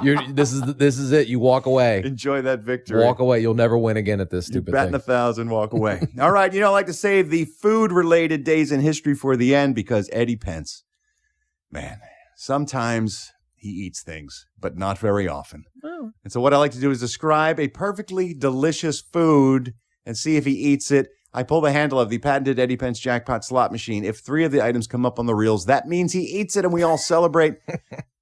This is it. You walk away. Enjoy that victory. Walk away. You'll never win again at this stupid betting thing. 1,000, walk away. All right. I like to save the food-related days in history for the end because Eddie Pence, man, sometimes he eats things, but not very often. Oh. And so what I like to do is describe a perfectly delicious food and see if he eats it. I pull the handle of the patented Eddie Pence jackpot slot machine. If 3 of the items come up on the reels, that means he eats it and we all celebrate.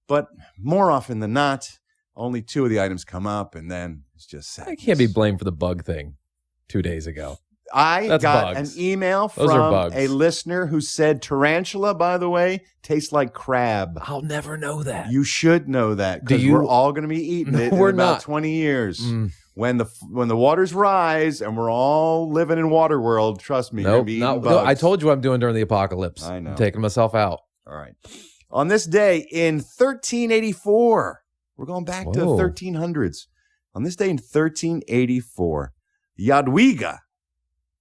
But more often than not, only 2 of the items come up and then it's just sad. I can't be blamed for the bug thing 2 days ago. I got bugs. an email Those are from bugs. a listener who said tarantula, by the way, tastes like crab. I'll never know that. You should know that because we're all going to be eating it in about 20 years. When the waters rise and we're all living in water world, trust me, you're be eating bugs. I told you what I'm doing during the apocalypse. I know. I'm taking myself out. All right. On this day in 1384, we're going back to the 1300s. On this day in 1384, Jadwiga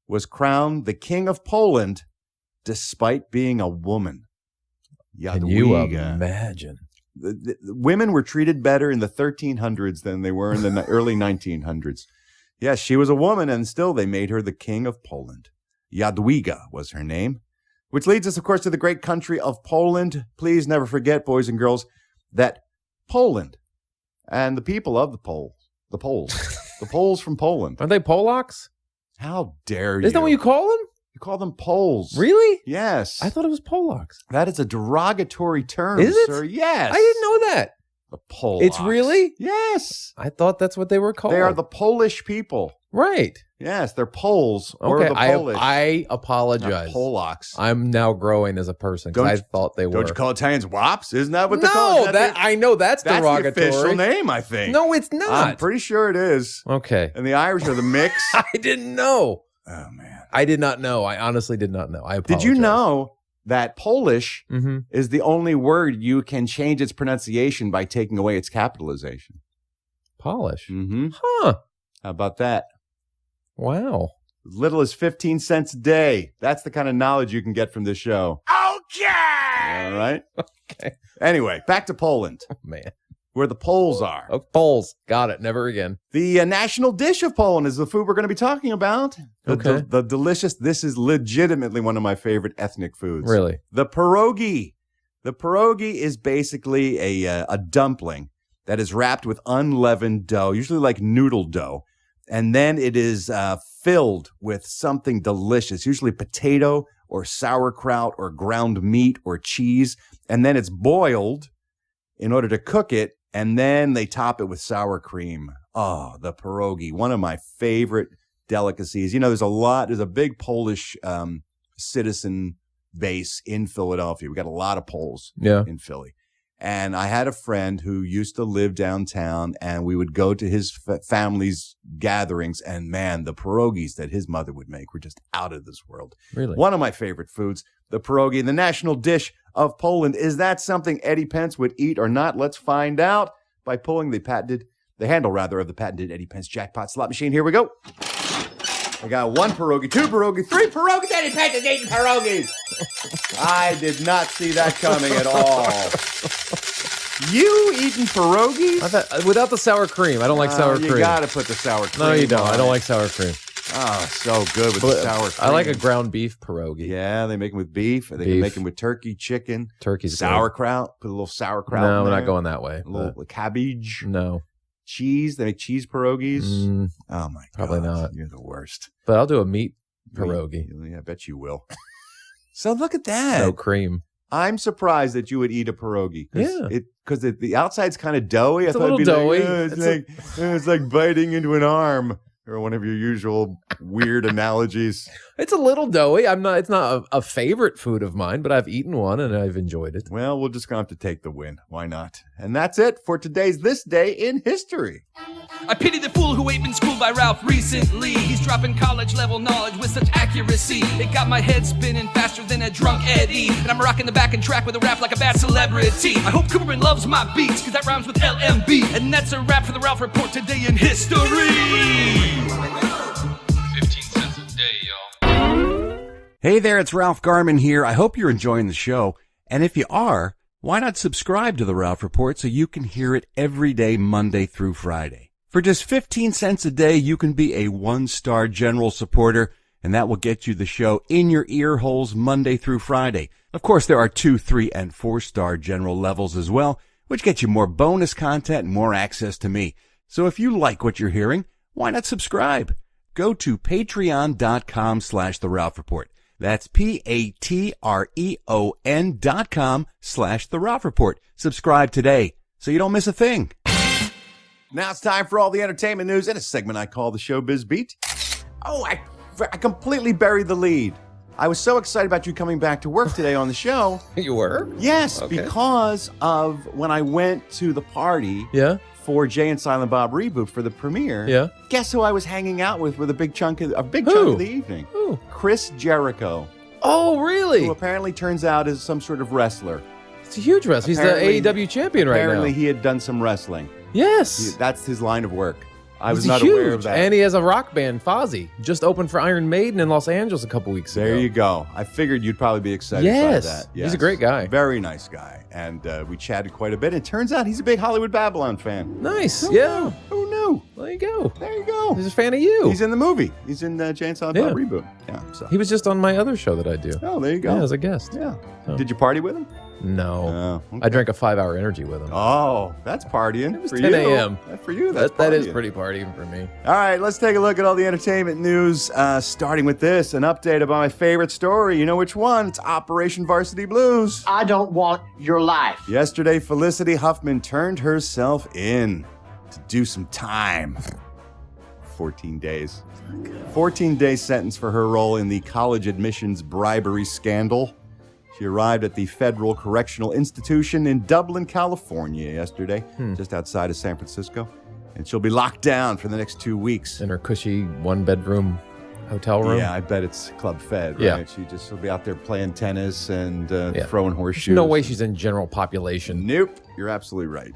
was crowned the King of Poland despite being a woman. Jadwiga. Can you imagine? The women were treated better in the 1300s than they were in the early 1900s. Yes, she was a woman, and still they made her the King of Poland. Jadwiga was her name, which leads us, of course, to the great country of Poland. Please never forget, boys and girls, that Poland and the people of the Poles the Poles from Poland. Aren't they Polacks? How dare you? Isn't that what you call them? You call them Poles. Really? Yes. I thought it was Polacks. That is a derogatory term, Is it? sir. Yes. I didn't know that. The Polacks. It's really? Yes. I thought that's what they were called. They are the Polish people. Right. Yes, they're Poles or Okay, the Polish. I apologize. Not Polacks. I'm now growing as a person because I thought they were. Don't you call Italians wops? Isn't that what they call it? No, I know that's derogatory. The official name, I think. No, it's not. I'm pretty sure it is. Okay. And the Irish are the mix. I didn't know. Oh, man. I did not know. I honestly did not know. I apologize. Did you know that Polish Mm-hmm. is the only word you can change its pronunciation by taking away its capitalization? Polish? Mm-hmm. Huh. How about that? Wow. As little as 15 cents a day. That's the kind of knowledge you can get from this show. Okay. All right? Okay. Anyway, back to Poland, Oh, man. where the Poles are. Oh, Poles. Got it. Never again. The national dish of Poland is the food we're going to be talking about. Okay. The delicious, this is legitimately one of my favorite ethnic foods. Really? The pierogi. The pierogi is basically a dumpling that is wrapped with unleavened dough, usually like noodle dough. And then it is filled with something delicious, usually potato or sauerkraut or ground meat or cheese. And then it's boiled in order to cook it. And then they top it with sour cream. Oh, the pierogi, one of my favorite delicacies. You know, there's a big Polish citizen base in Philadelphia. We got a lot of Poles in Philly. And I had a friend who used to live downtown, and we would go to his family's gatherings. And man, the pierogies that his mother would make were just out of this world. Really? One of my favorite foods, the pierogi, the national dish of Poland. Is that something Eddie Pence would eat or not? Let's find out by pulling the handle of the patented Eddie Pence jackpot slot machine. Here we go. I got 1 pierogi, 2 pierogi, 3 pierogi. Eddie Pence is eating pierogies. I did not see that coming at all. You eating pierogies? Without the sour cream. I don't like sour cream. You got to put the sour cream. No, you don't. on I don't it. like sour cream. Oh, so good with the sour cream. I like a ground beef pierogi. Yeah, they make them with beef. They can make them with turkey, chicken. Turkey's sauerkraut. Put a little sauerkraut No, in we're there. not going that way. A little cabbage. No. Cheese. They make cheese pierogies. Oh, my God. Probably not. You're the worst. But I'll do a meat pierogi. Yeah, I bet you will. So look at that. No cream. I'm surprised that you would eat a pierogi. Yeah. Because the outside's kind of doughy. It's I a thought it'd be little doughy. Like, it's like biting into an arm. Or one of your usual weird analogies. It's a little doughy. It's not a favorite food of mine, but I've eaten one and I've enjoyed it. Well, we're just going to have to take the win. Why not? And that's it for today's This Day in History. I pity the fool who ain't been schooled by Ralph recently. He's dropping college-level knowledge with such accuracy. It got my head spinning faster than a drunk Eddie. And I'm rocking the back and track with a rap like a bad celebrity. I hope Cooperman loves my beats, cause that rhymes with LMB. And that's a wrap for the Ralph Report today in history. 15 cents a day, y'all. Hey there, it's Ralph Garman here. I hope you're enjoying the show. And if you are, why not subscribe to the Ralph Report so you can hear it every day, Monday through Friday? For just 15 cents a day, you can be a one-star general supporter, and that will get you the show in your ear holes Monday through Friday. Of course, there are 2, 3, and 4-star general levels as well, which get you more bonus content and more access to me. So if you like what you're hearing, why not subscribe? Go to patreon.com/The Ralph Report. That's patreon.com/The Ralph Report. Subscribe today so you don't miss a thing. Now it's time for all the entertainment news in a segment I call the Showbiz Beat. Oh, I completely buried the lead. I was so excited about you coming back to work today on the show. You were? Yes, Okay. because of when I went to the party for Jay and Silent Bob Reboot for the premiere. Yeah. Guess who I was hanging out with a big chunk of Who? the evening? Who? Chris Jericho. Oh, really? Who apparently turns out is some sort of wrestler. He's a huge wrestler. He's the AEW champion right now. Apparently he had done some wrestling. Yes. That's his line of work. I was He's not huge. aware of that. And he has a rock band, Fozzy. Just opened for Iron Maiden in Los Angeles a couple weeks ago. There you go. I figured you'd probably be excited Yes. by that. He's a great guy. Very nice guy. And we chatted quite a bit. It turns out he's a big Hollywood Babylon fan. Nice. Who Yeah. knew? Who knew? too. There you go. There you go. He's a fan of you. He's in the movie. He's in Jay and Silent Bob Reboot. Yeah. So. He was just on my other show that I do. Oh, there you go. Yeah, as a guest. Yeah. So. Did you party with him? No. Oh, okay. I drank a 5-hour energy with him. Oh, that's partying. It was for 10 you. a.m. For you, that's that is partying. pretty partying for me. All right, let's take a look at all the entertainment news, starting with this, an update about my favorite story. You know which one? It's Operation Varsity Blues. I don't want your life. Yesterday, Felicity Huffman turned herself in to do some time. 14 days. 14-day sentence for her role in the college admissions bribery scandal. She arrived at the Federal Correctional Institution in Dublin, California yesterday, just outside of San Francisco. And she'll be locked down for the next 2 weeks. In her cushy one-bedroom hotel room? Yeah, I bet it's club fed, right? Yeah. She'll be out there playing tennis and throwing horseshoes. There's no way she's in general population. Nope, you're absolutely right.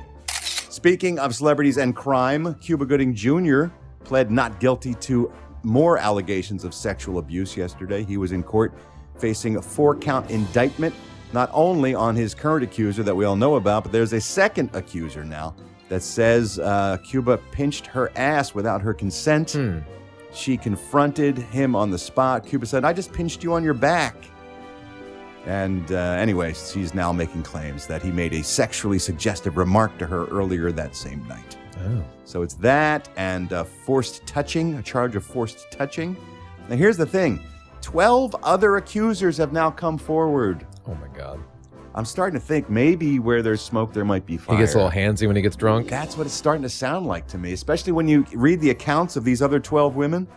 Speaking of celebrities and crime, Cuba Gooding Jr. pled not guilty to more allegations of sexual abuse yesterday. He was in court facing a 4-count indictment, not only on his current accuser that we all know about, but there's a second accuser now that says Cuba pinched her ass without her consent. She confronted him on the spot. Cuba said, "I just pinched you on your back." And anyway, she's now making claims that he made a sexually suggestive remark to her earlier that same night. Oh. So it's that and forced touching, a charge of forced touching. Now here's the thing. 12 other accusers have now come forward. Oh, my God. I'm starting to think maybe where there's smoke, there might be fire. He gets a little handsy when he gets drunk. That's what it's starting to sound like to me, especially when you read the accounts of these other 12 women.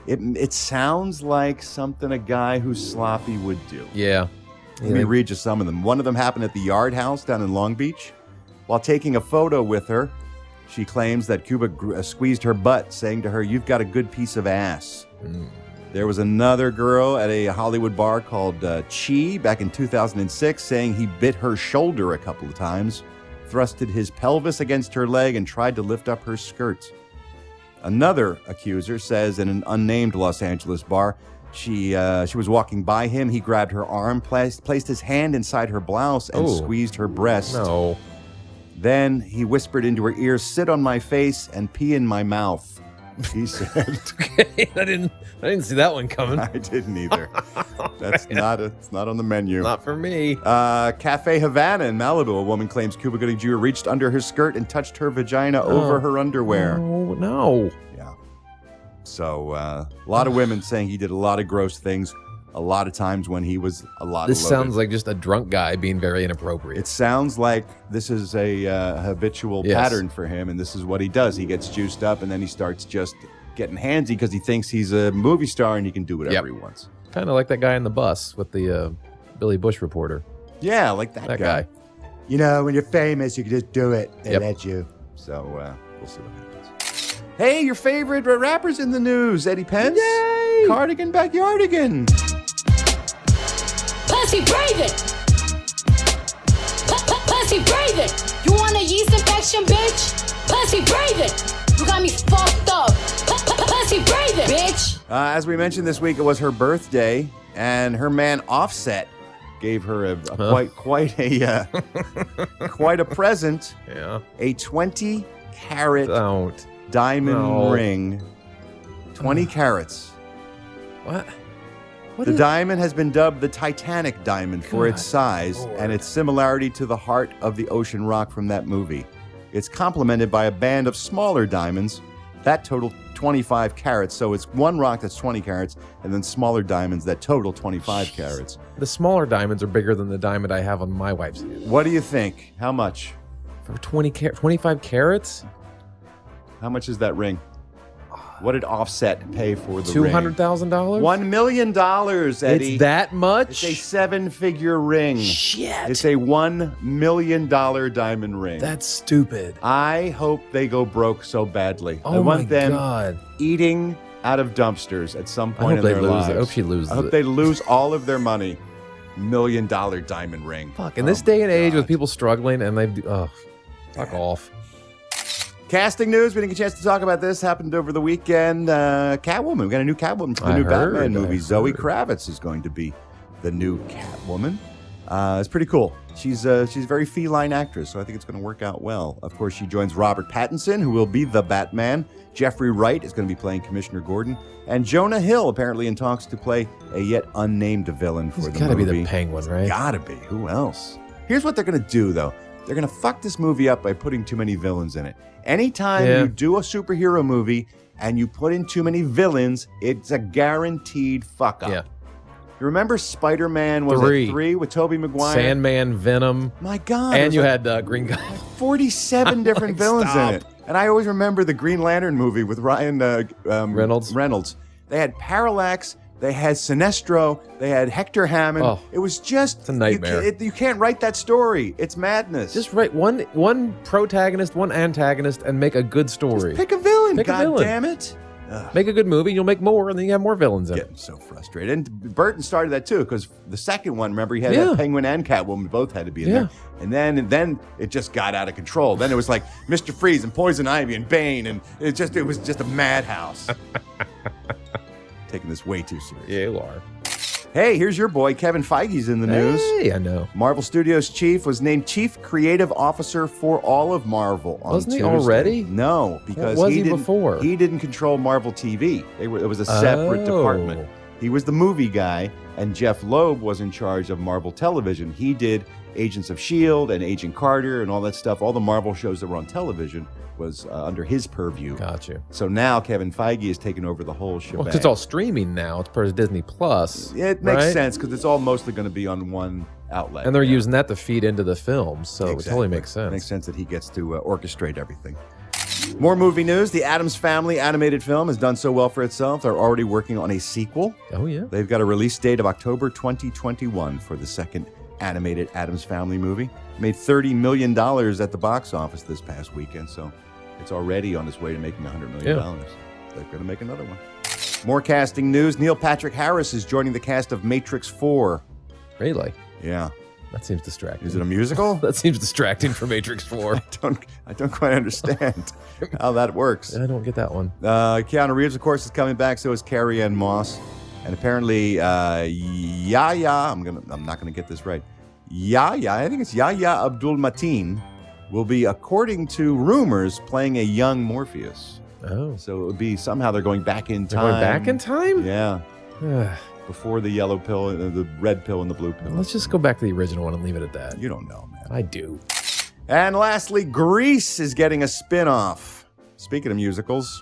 It sounds like something a guy who's sloppy would do. Yeah. Let me read you some of them. One of them happened at the Yard House down in Long Beach. While taking a photo with her, she claims that Cuba squeezed her butt, saying to her, "You've got a good piece of ass." There was another girl at a Hollywood bar called Chi back in 2006 saying he bit her shoulder a couple of times, thrusted his pelvis against her leg, and tried to lift up her skirt. Another accuser says in an unnamed Los Angeles bar, she was walking by him. He grabbed her arm, placed his hand inside her blouse, and squeezed her breast. No. Then he whispered into her ear, "Sit on my face and pee in my mouth," he said. Okay, I didn't see that one coming. I didn't either. It's not on the menu. Not for me. Cafe Havana in Malibu, a woman claims Cuba Gooding Jr. reached under her skirt and touched her vagina over her underwear. Oh, no. Yeah. So a lot of women saying he did a lot of gross things a lot of times when he was a lot This loaded. sounds like just a drunk guy being very inappropriate. It sounds like this is a habitual pattern for him, and this is what he does. He gets juiced up, and then he starts just getting handsy because he thinks he's a movie star and he can do whatever he wants. Kind of like that guy in the bus with the Billy Bush reporter. Yeah, like that guy. You know, when you're famous, you can just do it. They let you. So we'll see what happens. Hey, your favorite rappers in the news. Eddie Pence. Yay! Cardigan Backyardigan. Pussy breathing. Pussy breathing. You want a yeast infection, bitch? Pussy breathing. You got me fucked up. Pussy breathing, bitch. As we mentioned this week, it was her birthday, and her man Offset gave her quite a present. Yeah. A 20-carat diamond ring. 20 carats. What? The diamond has been dubbed the Titanic diamond for its size and its similarity to the heart of the ocean rock from that movie. It's complemented by a band of smaller diamonds that total 25 carats. So it's one rock that's 20 carats and then smaller diamonds that total 25 carats. The smaller diamonds are bigger than the diamond I have on my wife's hand. What do you think? How much? For 25 carats? How much is that ring? What did Offset pay for the ring? $200,000? $1 million, Eddie. It's that much? It's a 7-figure ring. Shit. It's a $1 million diamond ring. That's stupid. I hope they go broke so badly. Oh I want my them God. eating out of dumpsters at some point in they their lose lives. it. I hope she loses I hope it. they lose all of their money. $1 million diamond ring. Fuck, in this day and age with people struggling and they fuck off. Casting news. We didn't get a chance to talk about this. Happened over the weekend. Catwoman. We got a new Catwoman for the new Batman movie. Zoe Kravitz is going to be the new Catwoman. It's pretty cool. She's a very feline actress, so I think it's going to work out well. Of course, she joins Robert Pattinson, who will be the Batman. Jeffrey Wright is going to be playing Commissioner Gordon. And Jonah Hill apparently in talks to play a yet unnamed villain for the movie. It's got to be the Penguin, right? Gotta be. Who else? Here's what they're going to do, though. They're going to fuck this movie up by putting too many villains in it. Anytime you do a superhero movie and you put in too many villains, it's a guaranteed fuck up. Yeah. You remember Spider-Man was 3 with Tobey Maguire? Sandman, Venom. My God. And you had Green Goblin. 47 different villains in it. And I always remember the Green Lantern movie with Ryan Reynolds. They had Parallax. They had Sinestro. They had Hector Hammond. Oh, it was just... It's a nightmare. You can't write that story. It's madness. Just write one protagonist, one antagonist, and make a good story. Just pick a villain. Pick a villain. Damn it. Make a good movie, you'll make more, and then you have more villains in it. Getting so frustrated. And Burton started that too, because the second one, remember, he had that Penguin and Catwoman both had to be in there. And then it just got out of control. Then it was like Mr. Freeze and Poison Ivy and Bane, and it was just a madhouse. Taking this way too serious. Yeah, you are. Hey, here's your boy, Kevin Feige's in the news. Hey, I know. Marvel Studios chief was named Chief Creative Officer for all of Marvel on Wasn't Tuesday. he already? No, because what was he before? He didn't control Marvel TV. It was a separate department. He was the movie guy, and Jeff Loeb was in charge of Marvel Television. He did Agents of S.H.I.E.L.D. and Agent Carter and all that stuff. All the Marvel shows that were on television was under his purview. Gotcha. So now Kevin Feige has taken over the whole shebang. Well, 'cause it's all streaming now. It's part of Disney Plus. Yeah, it makes sense because it's all mostly going to be on one outlet. And they're using that to feed into the film, so Exactly. it totally makes sense. It makes sense that he gets to orchestrate everything. More movie news. The Addams Family animated film has done so well for itself. They're already working on a sequel. Oh, yeah. They've got a release date of October 2021 for the second animated Addams Family movie. Made $30 million at the box office this past weekend, so it's already on its way to making $100 million. They're going to make another one. More casting news. Neil Patrick Harris is joining the cast of Matrix 4. Really? Yeah. That seems distracting. Is it a musical? That seems distracting for Matrix 4. I don't quite understand how that works. I don't get that one. Keanu Reeves, of course, is coming back. So is Carrie-Anne Moss. And apparently, Yahya, I'm not gonna get this right. Yahya, I think it's Yahya Abdul-Mateen, will be, according to rumors, playing a young Morpheus. Oh. So it would be somehow they're going back in time. They're going back in time? Yeah. Before the yellow pill, the red pill, and the blue pill. Let's just go back to the original one and leave it at that. You don't know, man. I do. And lastly, Grease is getting a spin-off. Speaking of musicals,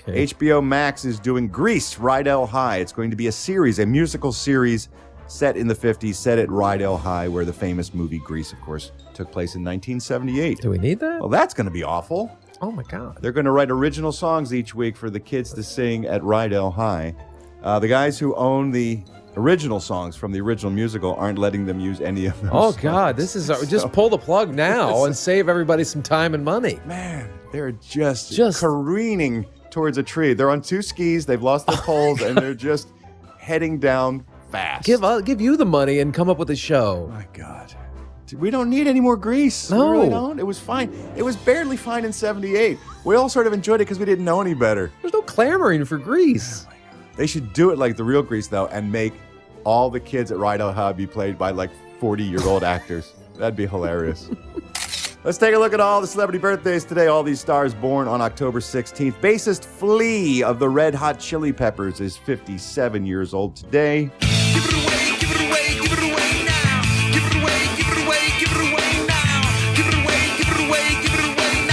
HBO Max is doing Grease, Rydell High. It's going to be a musical series set in the 50s, set at Rydell High, where the famous movie Grease, of course, took place in 1978. Do we need that? Well, that's going to be awful. Oh, my God. They're going to write original songs each week for the kids to sing at Rydell High. The guys who own the original songs from the original musical aren't letting them use any of those songs. God, this is just pull the plug now and save everybody some time and money. Man, they're just careening towards a tree. They're on two skis, they've lost their poles, and they're just heading down fast. Give you the money and come up with a show. My God. We don't need any more Grease. No. We really don't. It was fine. It was barely fine in 78. We all sort of enjoyed it because we didn't know any better. There's no clamoring for Grease. They should do it like the real Grease, though, and make all the kids at Rydell High be played by like 40-year-old actors. That'd be hilarious. Let's take a look at all the celebrity birthdays today. All these stars born on October 16th. Bassist Flea of the Red Hot Chili Peppers is 57 years old today. Give it away, give it away, give it away now. Give it away, give it away, give it away now. Give it away, give it away, give it away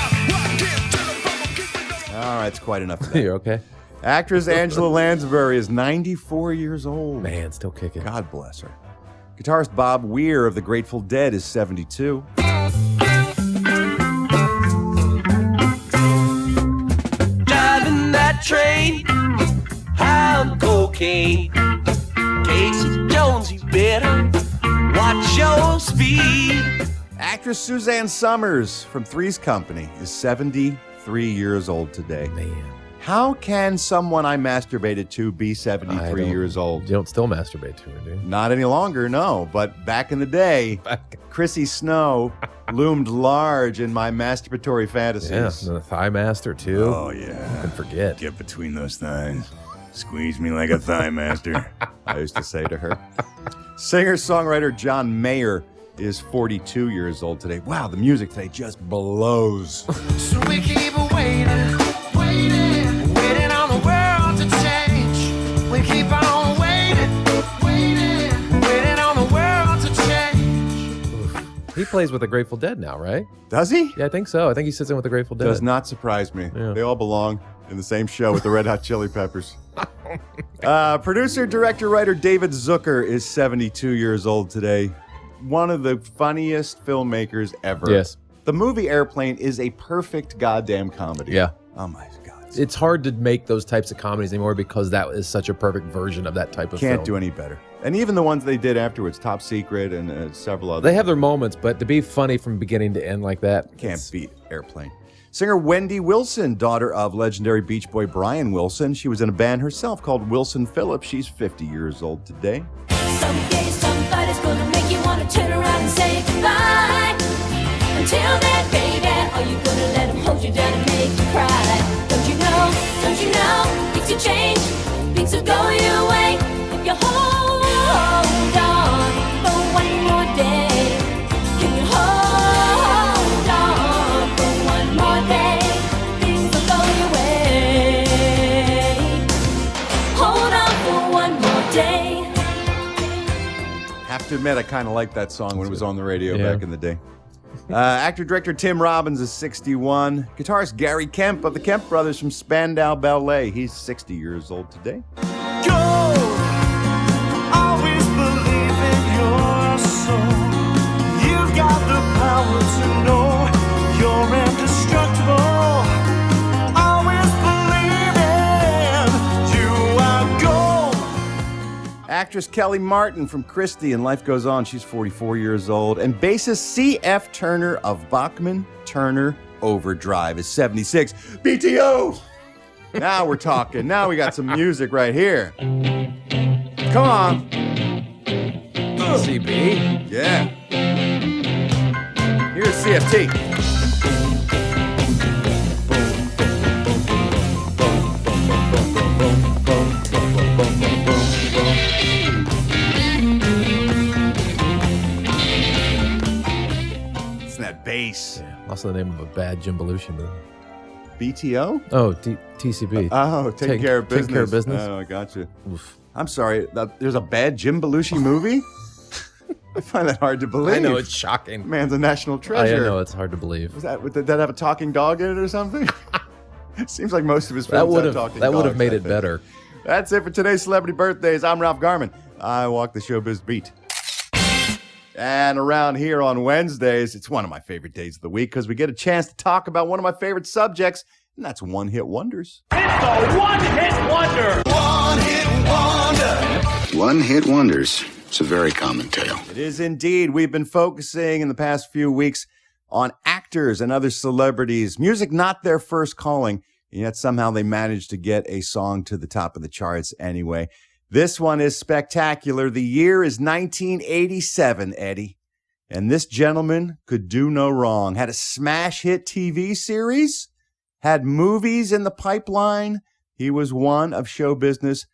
now. All right, it's quite enough of that. You're okay? Actress Angela Lansbury is 94 years old. Man, still kicking. God bless her. Guitarist Bob Weir of the Grateful Dead is 72. Driving that train, high on cocaine. Casey Jones, you better watch your speed. Actress Suzanne Summers from Three's Company is 73 years old today. Man. How can someone I masturbated to be 73 years old? You don't still masturbate to her, do you? Not any longer, no. But back in the day, Chrissy Snow loomed large in my masturbatory fantasies. Yeah, and the Thigh Master, too. Oh, yeah. You can forget. Get between those thighs. Squeeze me like a thigh master, I used to say to her. Singer-songwriter John Mayer is 42 years old today. Wow, the music today just blows. So we keep waiting, waiting on the world to change. We keep on waiting on the world to change. He plays with the Grateful Dead now, right? Does he? Yeah, I think so. I think he sits in with the Grateful Dead. Does not surprise me. Yeah. They all belong in the same show with the Red Hot Chili Peppers. Producer, director, writer David Zucker is 72 years old today. One of the funniest filmmakers ever. Yes. The movie Airplane is a perfect goddamn comedy. Yeah. Oh my God. It's hard to make those types of comedies anymore because that is such a perfect version of that type of film. Can't do any better. And even the ones they did afterwards, Top Secret and several others. They have their moments, but to be funny from beginning to end like that, Can't beat Airplane. Singer Wendy Wilson, daughter of legendary Beach Boy Brian Wilson. She was in a band herself called Wilson Phillips. She's 50 years old today. Someday somebody's gonna make you wanna turn around and say goodbye. Until then, baby, are you gonna let him hold you down and make you cry? Don't you know, things will change, things will go your way if you hold on for one more day. Can you hold on for one more day? Things will go your way. Hold on for one more day. Have to admit, I kind of liked that song when it was on the radio Yeah. back in the day. Actor-director Tim Robbins is 61. Guitarist Gary Kemp of the Kemp Brothers from Spandau Ballet. He's 60 years old today. Go, always believe in your soul. You've got the power to know you're indestructible. Always believe in you are gold. Actress Kelly Martin from Christie and Life Goes On. She's 44 years old. And bassist C.F. Turner of Bachman Turner Overdrive is 76. BTO! Now we're talking. Now we got some music right here. Come on. CB. Yeah. Here's CFT. It's that bass. Also the name of a bad Jim Belushi movie. BTO? Oh, TCB. Oh, take care of business. Take care of business. Oh, I got you. I'm sorry. There's a bad Jim Belushi movie? I find that hard to believe. I know, it's shocking. Man's a national treasure. I know, it's hard to believe. Did that have a talking dog in it or something? Seems like most of his films have talking dogs. That would have made I it think. better. That's it for today's Celebrity Birthdays. I'm Ralph Garman. I walk the showbiz beat. And around here on Wednesdays, it's one of my favorite days of the week because we get a chance to talk about one of my favorite subjects, and that's one-hit wonders. It's a one-hit wonder. One-hit wonder. One-hit wonders. It's a very common tale. It is indeed. We've been focusing in the past few weeks on actors and other celebrities, music not their first calling, and yet somehow they managed to get a song to the top of the charts anyway. This one is spectacular. The year is 1987, Eddie. And this gentleman could do no wrong. Had a smash hit TV series, had movies in the pipeline. He was one of show business's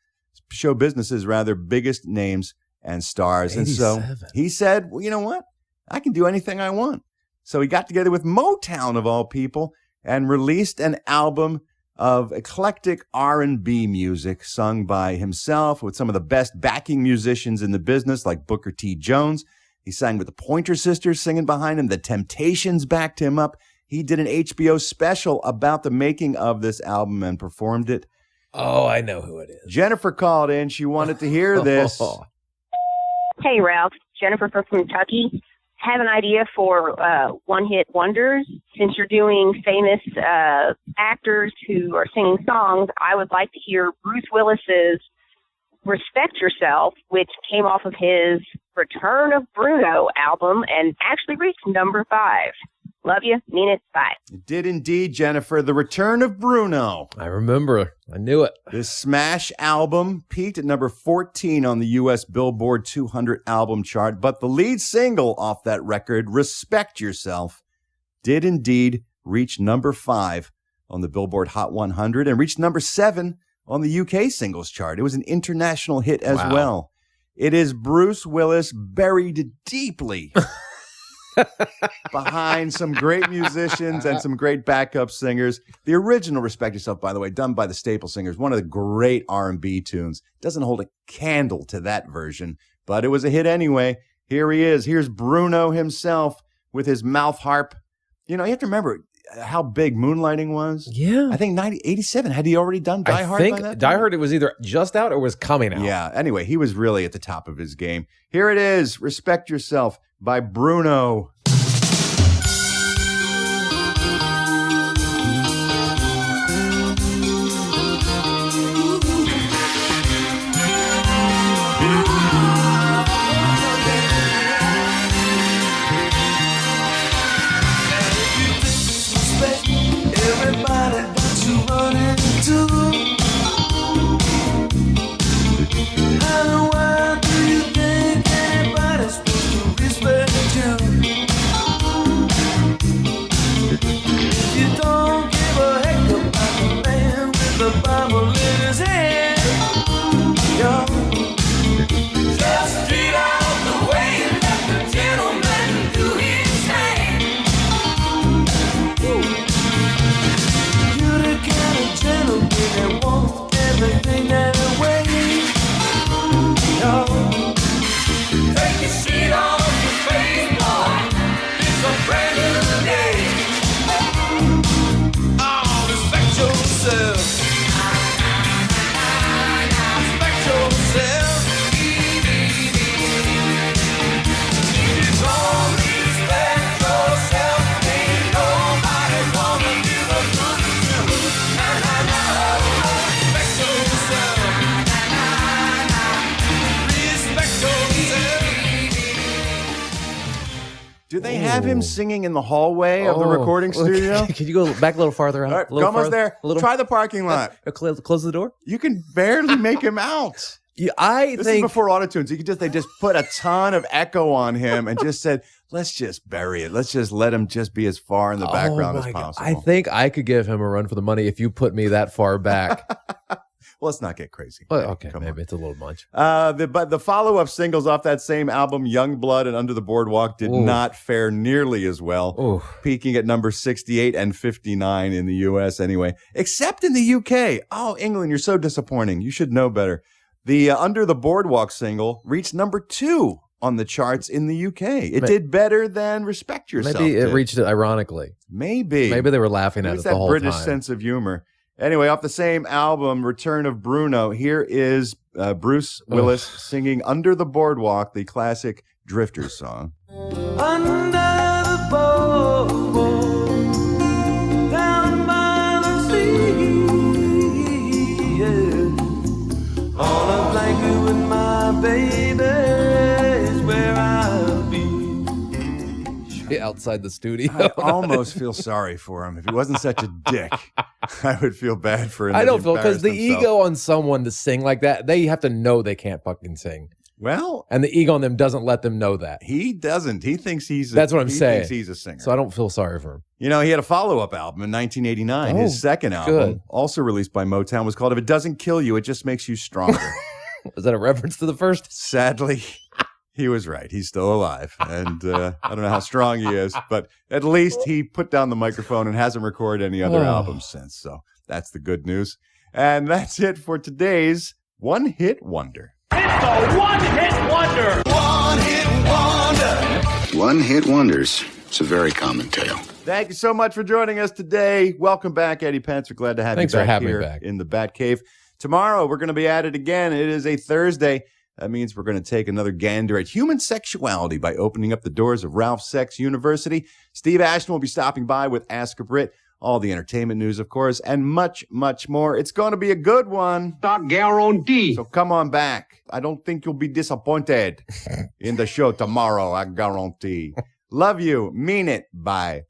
biggest names and stars. 87. And so he said, well, you know what? I can do anything I want. So he got together with Motown, of all people, and released an album of eclectic R&B music sung by himself with some of the best backing musicians in the business like Booker T. Jones. He sang with the Pointer Sisters singing behind him. The Temptations backed him up. He did an HBO special about the making of this album and performed it. Oh, I know who it is. Jennifer called in. She wanted to hear this. Hey, Ralph. Jennifer from Kentucky. Have an idea for one-hit wonders. Since you're doing famous actors who are singing songs, I would like to hear Bruce Willis's Respect Yourself, which came off of his Return of Bruno album and actually reached number 5. Love you. Mean it. Bye. It did indeed, Jennifer. The Return of Bruno. I remember. I knew it. This smash album peaked at number 14 on the U.S. Billboard 200 album chart, but the lead single off that record, Respect Yourself, did indeed reach number 5 on the Billboard Hot 100 and reached number 7 on the UK singles chart. It was an international hit as well. It is Bruce Willis buried deeply behind some great musicians and some great backup singers. The original Respect Yourself, by the way, done by the Staple Singers, one of the great R&B tunes. Doesn't hold a candle to that version, but it was a hit anyway. Here he is. Here's Bruno himself with his mouth harp. You know, you have to remember how big Moonlighting was. Yeah. I think 87. Had he already done Die Hard by that point? Die Hard, it was either just out or was coming out. Yeah. Anyway, he was really at the top of his game. Here it is, Respect Yourself by Bruno. Everybody that you run into, and why do you think anybody's supposed to respect you? If you don't give a heck about the man with the Bible in his hand, yo, just get out the way and let the gentleman do his thing. Gentleman that wants everything that way. No. Take your seat off your face, boy. It's a brand new day. Oh, respect yourself. Respect yourself. If you don't respect yourself, ain't nobody gonna give a good to you. Do they have him singing in the hallway of the recording studio? Can you go back a little farther out? All right, almost there. Try the parking lot. Close the door. You can barely make him out. Yeah, This is before autotunes. They just put a ton of echo on him and just said, let's just bury it. Let's just let him just be as far in the background as possible. I think I could give him a run for the money if you put me that far back. Well, let's not get crazy. Well, okay, maybe it's a little much. But the follow-up singles off that same album, Young Blood and Under the Boardwalk, did not fare nearly as well, peaking at number 68 and 59 in the U.S. anyway, except in the U.K. Oh, England, you're so disappointing. You should know better. The Under the Boardwalk single reached number 2 on the charts in the UK. It did better than Respect Yourself. Maybe it reached it ironically. Maybe they were laughing at it the whole time. It's that British sense of humor. Anyway, off the same album, Return of Bruno, here is Bruce Willis singing Under the Boardwalk, the classic Drifters song. Under the boardwalk, down by the sea, yeah. On a blanket with my baby is where I'll be. Outside the studio. I almost feel sorry for him. If he wasn't such a dick, I would feel bad for him. I don't feel, because the ego on someone to sing like that, they have to know they can't fucking sing. Well, and the ego on them doesn't let them know that. He doesn't. He thinks he's that's what I'm saying. Thinks he's a singer. So I don't feel sorry for him. You know, he had a follow-up album in 1989. His second album, also released by Motown, was called If It Doesn't Kill You, It Just Makes You Stronger. Is that a reference to the first? Sadly, he was right. He's still alive. And I don't know how strong he is, but at least he put down the microphone and hasn't recorded any other albums since. So that's the good news. And that's it for today's One Hit Wonder. It's a one-hit wonder. One-hit wonder. One-hit wonders. It's a very common tale. Thank you so much for joining us today. Welcome back, Eddie Pence. We're glad to have Thanks you for back having here me back. in the Batcave. Tomorrow, we're going to be at it again. It is a Thursday. That means we're going to take another gander at human sexuality by opening up the doors of Ralph Sex University. Steve Ashton will be stopping by with Ask a Brit, all the entertainment news, of course, and much, much more. It's going to be a good one. Not guarantee. So come on back. I don't think you'll be disappointed in the show tomorrow, I guarantee. Love you. Mean it. Bye.